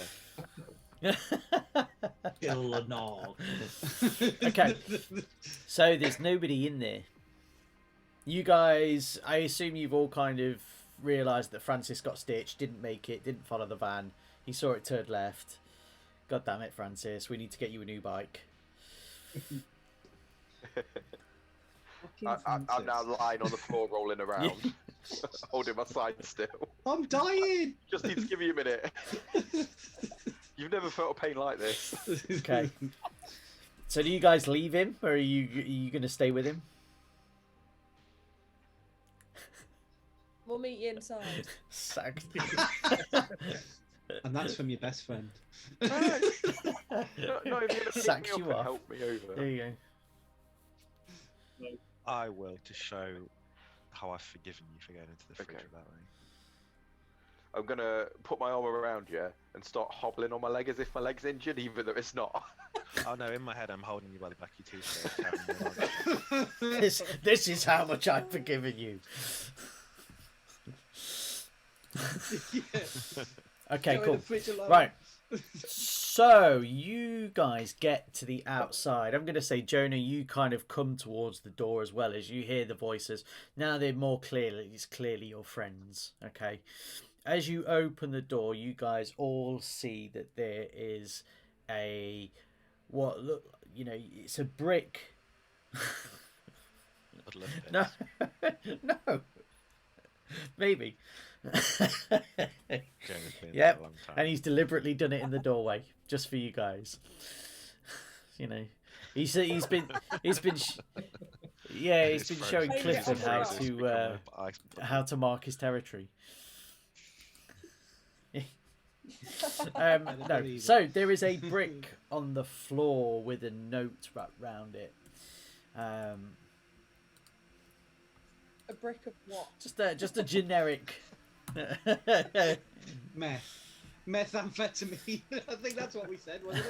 kill a nog. Okay. So there's nobody in there. You guys, I assume you've all kind of realised that Francis got stitched, didn't make it, didn't follow the van. He saw it turn left. God damn it, Francis. We need to get you a new bike. I'm now lying on the floor, rolling around, holding my side still. I'm dying. Just need to give you a minute. You've never felt a pain like this. Okay. So do you guys leave him, or are you going to stay with him? We'll meet you inside. Sacked. And that's from your best friend. No, if you're gonna pick Sacks me up you and off. help me over. There you go. I will, to show how I've forgiven you for going into the fridge Okay. that way. I'm gonna put my arm around you and start hobbling on my leg as if my leg's injured, even though it's not. Oh no, in my head I'm holding you by the back of your t-shirt. carrying you along. This is how much I've forgiven you. Okay, Go in cool. the fridge alone. Right. So you guys get to the outside. I'm going to say, Jonah, you kind of come towards the door as well as you hear the voices. Now they're more clearly, it's clearly your friends. Okay. As you open the door, you guys all see that there is it's a brick. I'd love it. No, no, maybe. Jonah's been there Yep, a long time. and he's deliberately done it in the doorway just for you guys. You know, he's been he's been showing Maybe Clifford it's how to mark his territory. I No, believe so it. there is a brick on the floor with a note wrapped round it. A brick of what? Just a generic. Methamphetamine. I think that's what we said, wasn't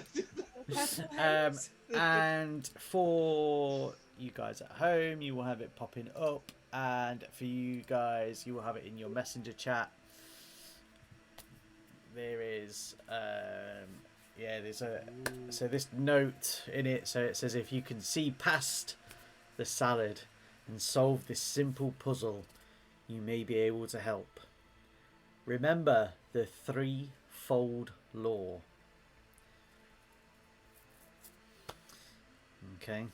it? And for you guys at home, you will have it popping up, and for you guys, you will have it in your messenger chat. There is, so this note in it. So it says, if you can see past the salad and solve this simple puzzle, you may be able to help. Remember the threefold law. Okay.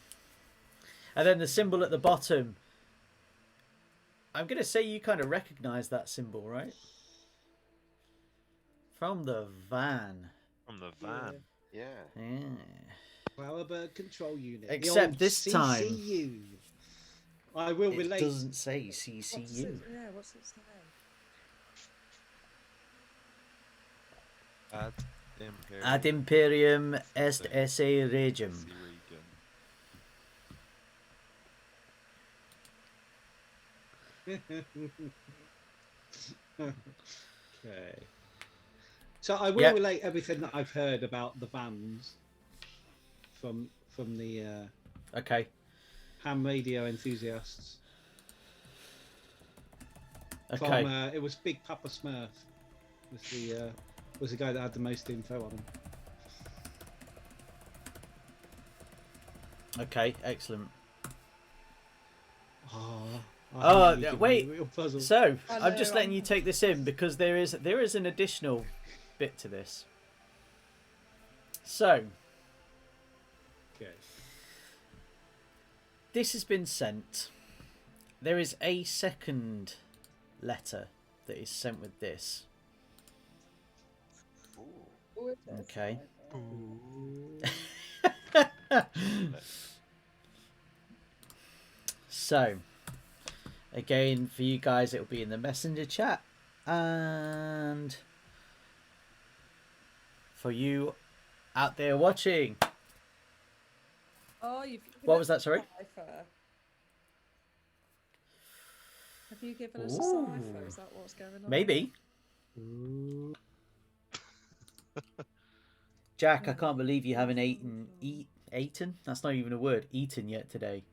And then the symbol at the bottom. I'm going to say you kind of recognize that symbol, right? From the van. From the van. Yeah. Yeah. Claraburg Control Unit. The Except old this time, CCU. I will It relate. doesn't say What's CCU. it, yeah, what's it say? Ad Imperium. Ad Imperium est esse regem. Okay. So I will Yep. relate everything that I've heard about the vans from the Okay. ham radio enthusiasts. Okay. From it was Big Papa Smurf was the guy that had the most info on him. Okay. Excellent. Oh, wait. Real puzzle. So I I'm just know, letting you take this in because there is an additional bit to this. So Okay. this has been sent. There is a second letter that is sent with this. Oh, it is. Okay. So, again, for you guys, it'll be in the messenger chat, and for you out there watching, Oh, you've given What us was that, sorry? a cipher. Have you given us a Ooh. cipher? Is that what's going on? maybe. Jack, I can't believe you haven't eaten. That's not even a word. Eaten yet today.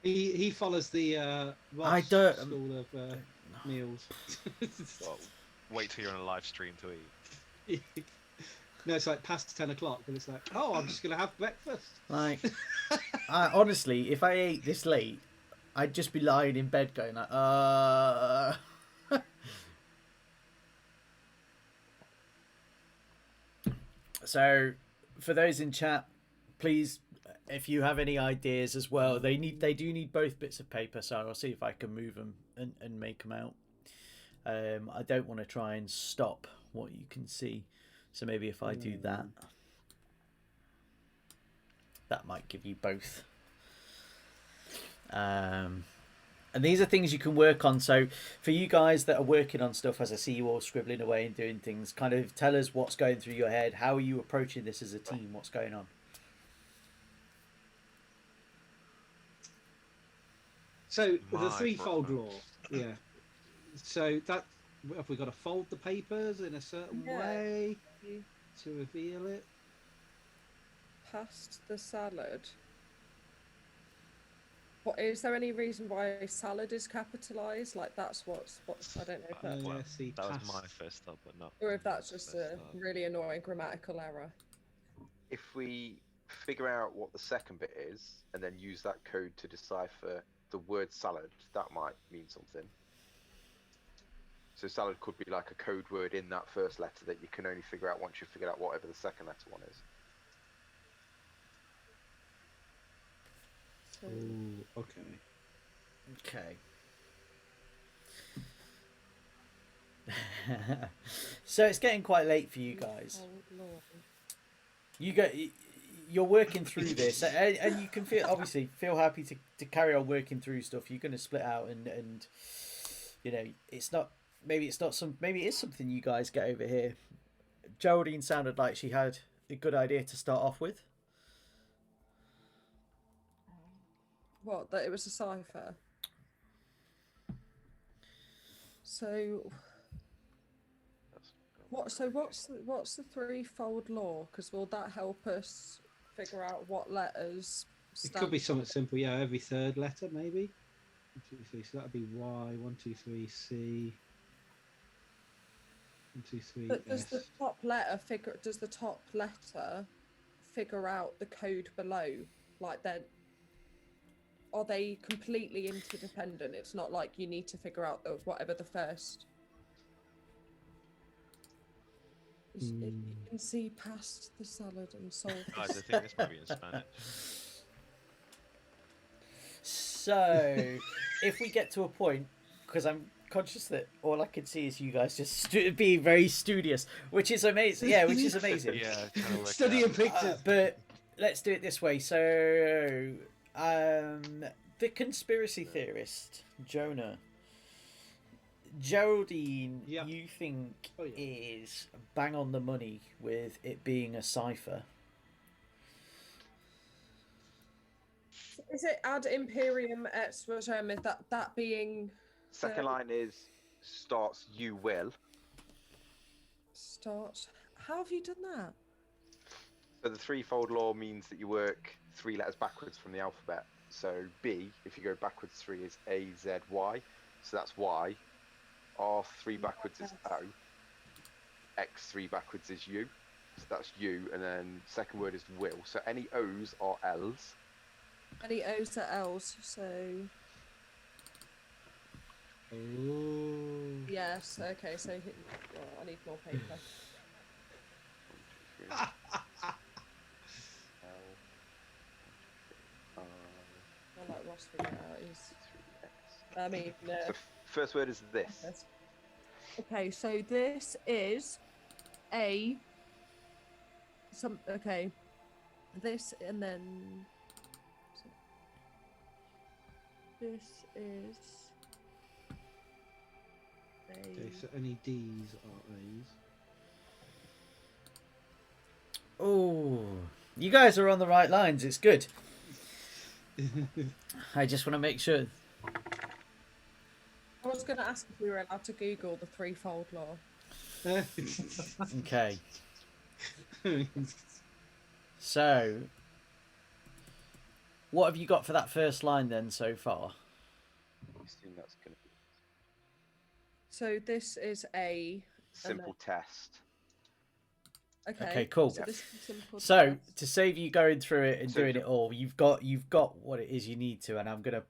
He follows the I Ross don't- school of meals. Well, wait till you're on a live stream to eat. No, it's like past 10 o'clock, and it's like, oh, I'm just gonna have breakfast. Like, honestly, if I ate this late, I'd just be lying in bed going like, So, for those in chat, please, if you have any ideas as well, they do need both bits of paper, so I'll see if I can move them and make them out. I don't want to try and stop what you can see, so maybe if I do that, that might give you both. And these are things you can work on. So for you guys that are working on stuff, as I see you all scribbling away and doing things, kind of tell us what's going through your head. How are you approaching this as a team? What's going on? So the My threefold problem. law, yeah. So that have we got to fold the papers in a certain Yeah. way You to reveal it? Past the salad. What is there any reason why salad is capitalized? Like that's what's I don't know if that, Well, yeah, see, that was past. my first thought, but not. or if that's John's just first a thought. really annoying grammatical error. If we figure out what the second bit is and then use that code to decipher the word salad, that might mean something. So salad could be like a code word in that first letter that you can only figure out once you've figured out whatever the second letter one is. So, Ooh, okay. Okay. So it's getting quite late for you guys. Oh, Lord. You're working through this, and you can feel happy to carry on working through stuff. You're going to split out, and it's not, maybe it is something you guys get over here. Geraldine sounded like she had a good idea to start off with. What? That it was a cipher. So what? So what's the threefold law? Because will that help us figure out what letters? It could be something simple. Yeah, every third letter maybe. 1, 2, 3. So that'd be Y. 1, 2, 3. C. 1, 2, 3. But does S. the top letter figure? Does the top letter figure out the code below? Like then, are they completely interdependent? It's not like you need to figure out whatever the first. You can see past the salad and solve. Guys, I think this might be in Spanish. So, if we get to a point, because I'm conscious that all I can see is you guys just being very studious, which is amazing. Yeah, which is amazing. Yeah, kind of Studying pictures. But let's do it this way. So, the conspiracy theorist, Jonah. Geraldine, Yeah. you think Oh, yeah. is bang on the money with it being a cipher. Is it ad imperium et return? Is that being Second line is starts you will. start? How have you done that? So the threefold law means that you work 3 letters backwards from the alphabet. So B, if you go backwards 3, is A, Z, Y. So that's Y. R3 backwards is O. X3 backwards is U. So that's U. And then second word is will. So any O's are L's. Any O's are L's, so Oh. yes. Okay, so I need more paper. 1, 2, 3. L. I'll let Ross figure it out. 3, X. I mean, So first word is this. okay, so this is okay. This and then this is Okay, so any D's are A's. Oh, you guys are on the right lines. It's good. I just want to make sure. I was going to ask if we were allowed to Google the threefold law. Okay. So, what have you got for that first line then so far? I assume that's going to be So this is a simple test. Okay, cool. So, this is a simple So, test. to save you going through it and So doing ju- it all, you've got what it is you need to, and I'm gonna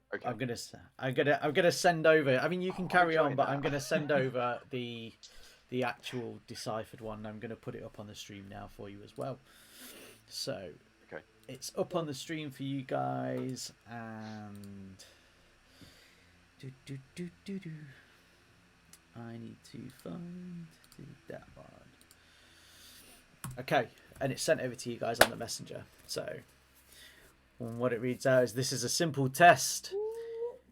send over. I mean, you can I'm carry on, enjoying but that. I'm gonna send over the actual deciphered one. I'm gonna put it up on the stream now for you as well. So, Okay. it's up on the stream for you guys, and I need to find that one. Okay, and it's sent over to you guys on the messenger. So, what it reads out is, this is a simple test.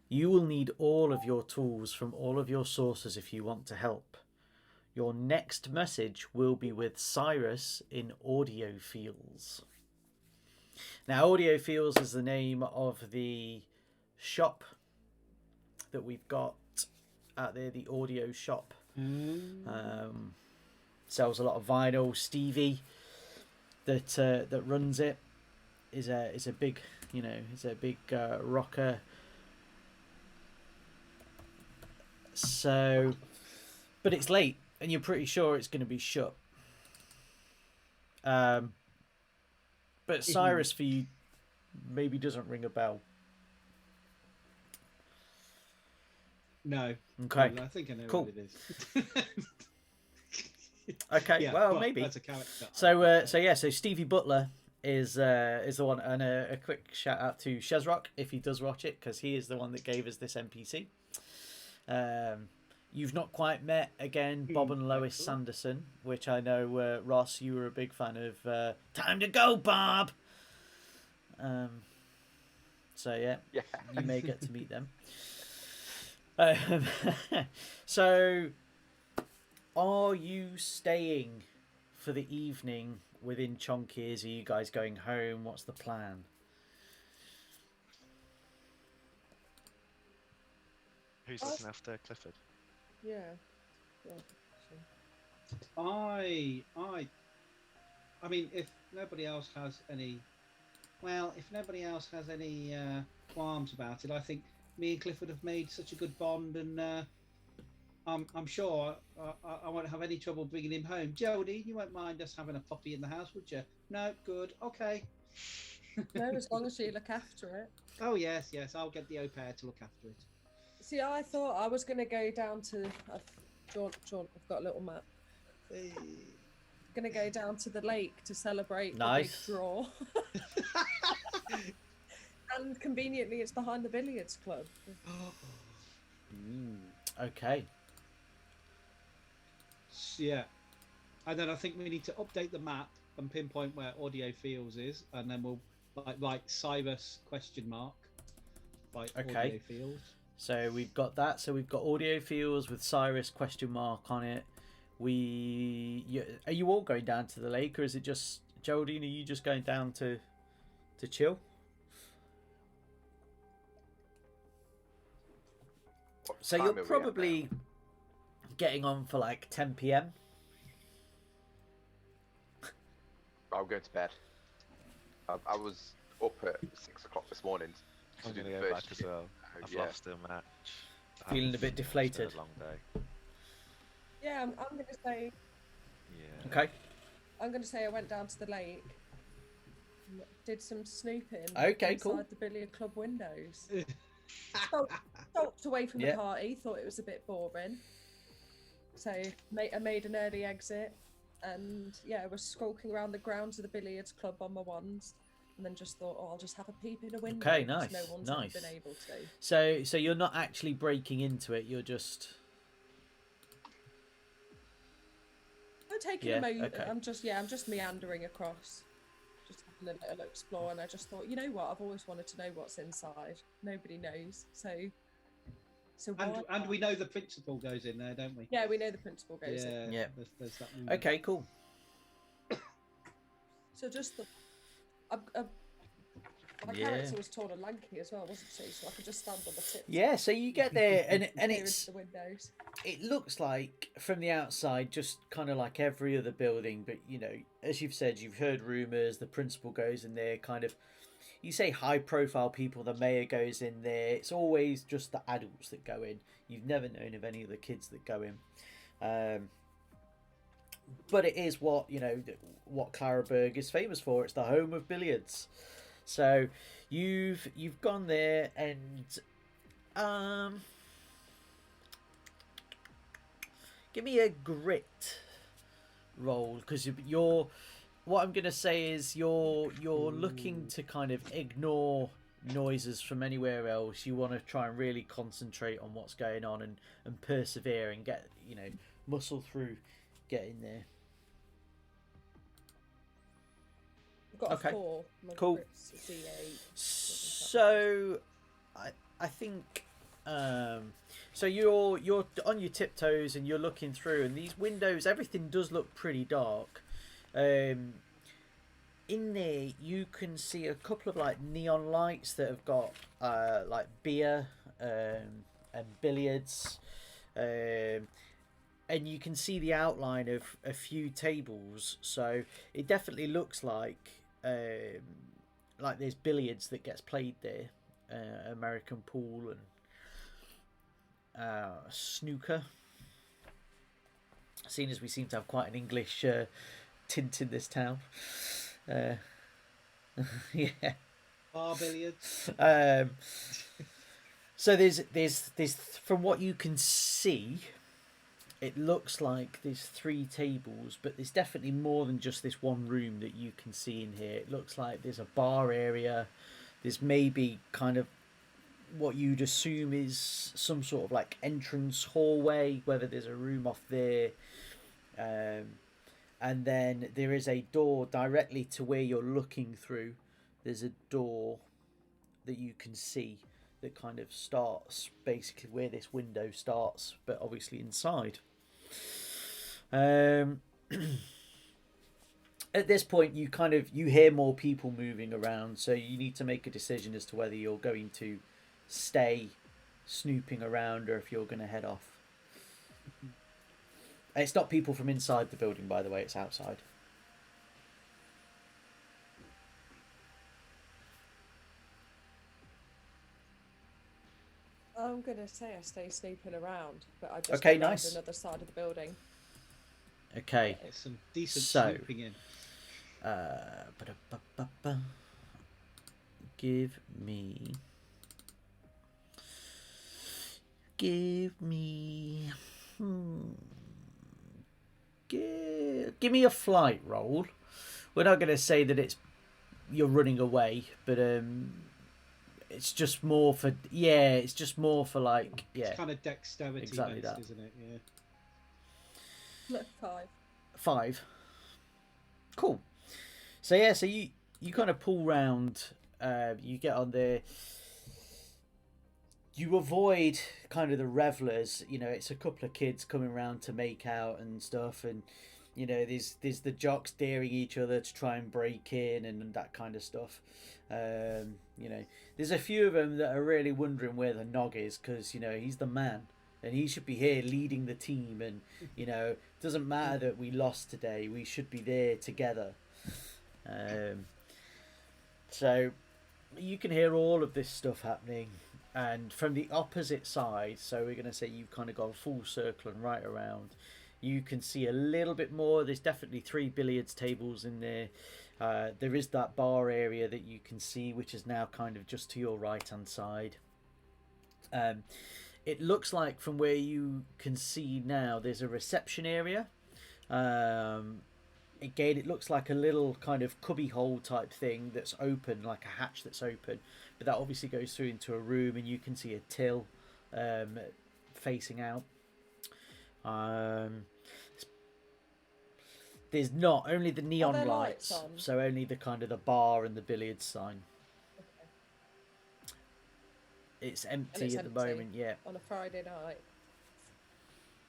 You will need all of your tools from all of your sources if you want to help. Your next message will be with Cyrus in Audio Fields. Now, Audio Fields is the name of the shop that we've got out there, the audio shop. Sells a lot of vinyl. Stevie, that runs it, is a big, rocker. So, but it's late, and you're pretty sure it's going to be shut. But Cyrus for you maybe doesn't ring a bell. No. Okay. Well, I think I know Cool. what it is. Okay. Yeah, well, maybe. That's a character. So Stevie Butler is the one, and a quick shout out to Shazrock if he does watch it, because he is the one that gave us this NPC. You've not quite met again Bob and Lois Sanderson, which I know Ross, you were a big fan of. Time to go, Bob. So yeah, you may get to meet them. So, are you staying for the evening within Chonkies? Are you guys going home? What's the plan? Who's looking after Clifford? Yeah. I mean, if nobody else has any, qualms about it, I think me and Clifford have made such a good bond, and I'm sure I won't have any trouble bringing him home. Jodie, you won't mind us having a puppy in the house, would you? No, good, okay. No, as long as you look after it. Oh yes, I'll get the au pair to look after it. See, I thought I was going to go down to. John, I've got a little map. Going to go down to the lake to celebrate the big draw. And conveniently, it's behind the billiards club. Okay. Yeah, and then I think we need to update the map and pinpoint where Audio Fields is, and then we'll write Cyrus ? Audio Fields. So we've got that. So we've got Audio Fields with Cyrus ? On it. Are you all going down to the lake, or is it just Geraldine? Are you just going down to chill? So you're probably getting on for like 10 p.m. I'm going to bed. I was up at 6 o'clock this morning. I'm going to go back as well. I've lost a match. Feeling a bit deflated. It's been a long day. Yeah, I'm going to say. Yeah. Okay. I'm going to say I went down to the lake, did some snooping. Okay, cool. Inside the billiard club windows. Stopped away from the party. Thought it was a bit boring, so I made an early exit, and I was skulking around the grounds of the billiards club on my ones. And then just thought, I'll just have a peep in a window. Okay, nice. No one's ever been able So to. you're not actually breaking into it. You're just. I'm taking a moment. Okay. I'm just meandering across, just having a little explore. And I just thought, you know what? I've always wanted to know what's inside. Nobody knows, so. And we know the principal goes in there, don't we? Yeah, we know the principal goes in. Yeah. There's that Okay, cool. So just the. My character was tall and lanky as well, wasn't she? So I could just stand on the tips. Yeah, so you get there, and it's the windows. It looks like from the outside just kind of like every other building, but as you've said, you've heard rumours. The principal goes in there, kind of. You say high-profile people. The mayor goes in there. It's always just the adults that go in. You've never known of any of the kids that go in. But it is what Claraburg is famous for. It's the home of billiards. So you've gone there, and give me a grit roll, because you're. What I'm gonna say is you're looking to kind of ignore noises from anywhere else. You want to try and really concentrate on what's going on and persevere and get muscle through. Get in there. I've got a 4. Cool. So, I think. So you're on your tiptoes and you're looking through, and these windows, everything does look pretty dark. In there, you can see a couple of like neon lights that have got like beer and billiards. And you can see the outline of a few tables, so it definitely looks like there's billiards that gets played there, American pool and snooker. Seeing as we seem to have quite an English tint in this town, yeah. Bar billiards. So there's from what you can see. it looks like there's 3 tables, but there's definitely more than just this one room that you can see in here. It looks like there's a bar area. There's maybe kind of what you'd assume is some sort of like entrance hallway, whether there's a room off there. And then there is a door directly to where you're looking through. There's a door that you can see that kind of starts basically where this window starts, but obviously inside. At this point, you hear more people moving around, so you need to make a decision as to whether you're going to stay snooping around or if you're going to head off. It's not people from inside the building, by the way, it's outside. I'm gonna say I stay snooping around, but I just Okay, go round nice. another side of the building. Okay. There's some decent So- snooping in. Ba-da-ba-ba-ba. Give me. Give me a flight roll. We're not going to say that you're running away, but it's just more for like It's kind of dexterity Exactly based, that. isn't it? Yeah. Look, 5. 5. Cool. So yeah, so you kind of pull round. You get on there. You avoid kind of the revelers. You know, it's a couple of kids coming round to make out and stuff, and you know, there's the jocks daring each other to try and break in and that kind of stuff. You know, there's a few of them that are really wondering where the Nog is, because you know he's the man and he should be here leading the team, and you know, it doesn't matter that we lost today, we should be there together. So you can hear all of this stuff happening, and from the opposite side, so we're going to say you've kind of gone full circle and right around, you can see a little bit more. There's definitely 3 billiards tables in there. There is that bar area that you can see, which is now kind of just to your right hand side. It looks like from where you can see now, there's a reception area. Again, it looks like a little kind of cubby hole type thing that's open, like a hatch that's open, but that obviously goes through into a room, and you can see a till facing out. There's not only the neon there lights, lights on? so only the kind of the bar and the billiards sign. Okay. It's empty it's at the empty. moment. Yeah, On a Friday night.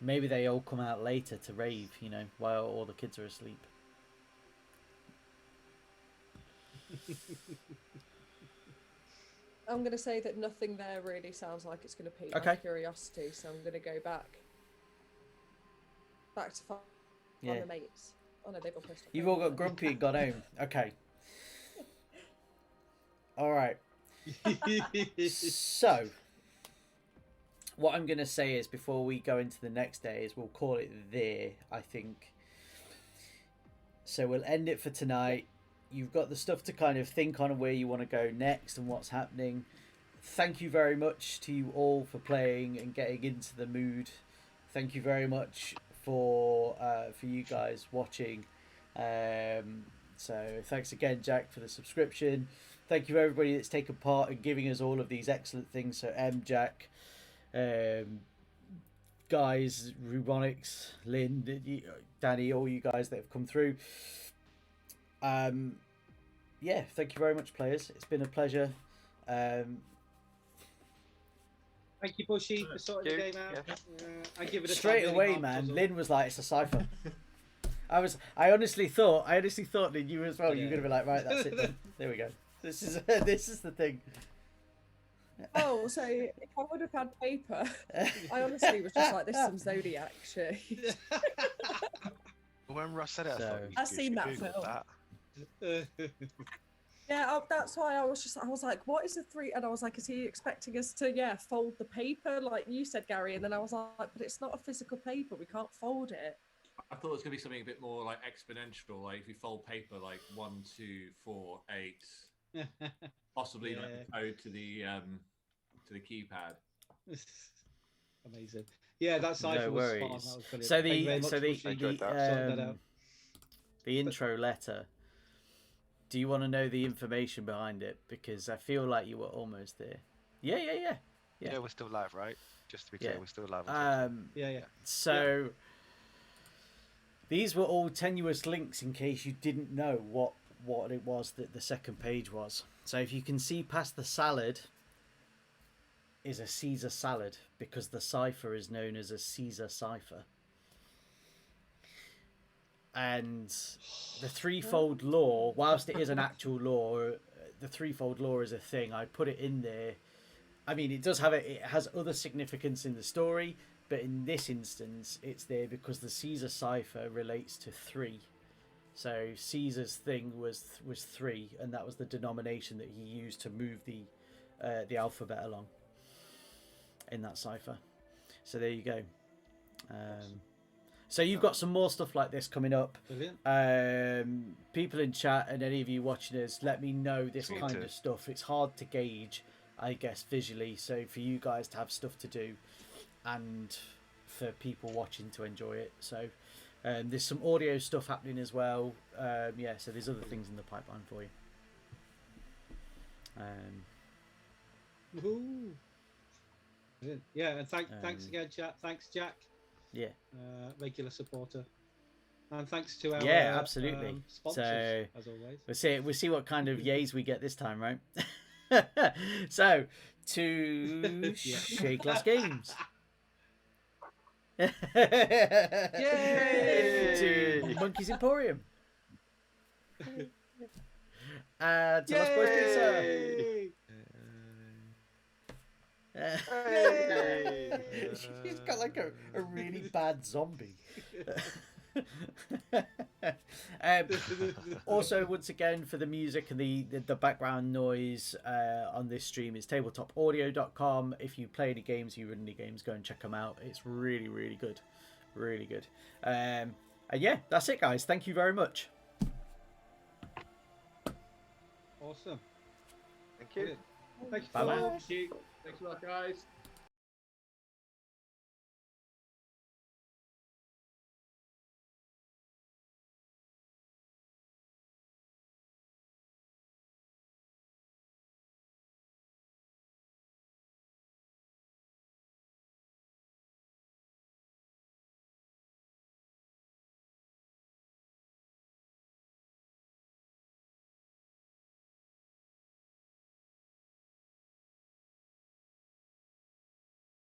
maybe they all come out later to rave, you know, while all the kids are asleep. I'm going to say that nothing there really sounds like it's going to pique my Okay. curiosity, so I'm going to go back to find Yeah. the mates. Oh no, they've got pissed off. You've all got grumpy and gone home. Okay. All right. So, what I'm going to say is, before we go into the next day, is we'll call it there, I think. So we'll end it for tonight. You've got the stuff to kind of think on where you want to go next and what's happening. Thank you very much to you all for playing and getting into the mood. Thank you very much for you guys watching. So thanks again, Jack, for the subscription. Thank you everybody that's taken part in giving us all of these excellent things. So Jack, guys, Rubonics, Lynn, Danny, all you guys that have come through. Yeah, thank you very much, players. It's been a pleasure. Thank you, Bushy, for sorting the Thank game you. out. I give it a Straight time, away, really man. hard Lynn was like, "It's a cipher." I honestly thought that you as well. You were Yeah. gonna be like, "Right, that's it. Then. There we go. This is this is the thing." Oh, so if I would have had paper, I honestly was just like, this is some Zodiac shit. When Russ said it, I thought So- you I've should seen that Google film. that. Yeah, that's why I was like, what is a 3? And I was like, is he expecting us to, fold the paper like you said, Gary? And then I was like, but it's not a physical paper. We can't fold it. I thought it was going to be something a bit more like exponential, like if you fold paper like 1, 2, 4, 8, possibly like Yeah. the code to the keypad. Amazing. Yeah, that cipher No was spot on. worries. That was brilliant. So Thank you very the much, so the Bushy. enjoyed that. Sorting that out. the intro letter. Do you want to know the information behind it? Because I feel like you were almost there. Yeah. Yeah, we're still live, right? Just to be clear, Yeah. we're still live on Twitch. Yeah. So these were all tenuous links in case you didn't know what it was that the second page was. So if you can see past the salad is a Caesar salad because the cipher is known as a Caesar cipher. And the threefold law, whilst it is an actual law, the threefold law is a thing. I put it in there. I mean, it has other significance in the story, but in this instance, it's there because the Caesar cipher relates to 3. So Caesar's thing was 3, and that was the denomination that he used to move the alphabet along in that cipher. So there you go. So you've got some more stuff like this coming up. Brilliant. People in chat and any of you watching us, let me know this Me kind too. of stuff. It's hard to gauge, I guess, visually. So for you guys to have stuff to do and for people watching to enjoy it. So there's some audio stuff happening as well. So there's other things in the pipeline for you. Woohoo. Brilliant. Yeah, and thanks again, chat. Thanks, Jack. Yeah. Regular supporter. And thanks to our absolutely. sponsors, So as always. we'll see what kind of yays we get this time, right? So to Shake Glass Games. Yay! To Monkey's Emporium. To Lost Boys Pizza. Yay! She's got like a really bad zombie. Also, once again, for the music and the background noise on this stream is tabletopaudio.com. If you play any games, you run any games, go and check them out. It's really, really good. Really good. And yeah, that's it, guys. Thank you very much. Awesome. Thank you. Thank you. Bye-bye. Paul. Thank you. Thanks a lot, guys.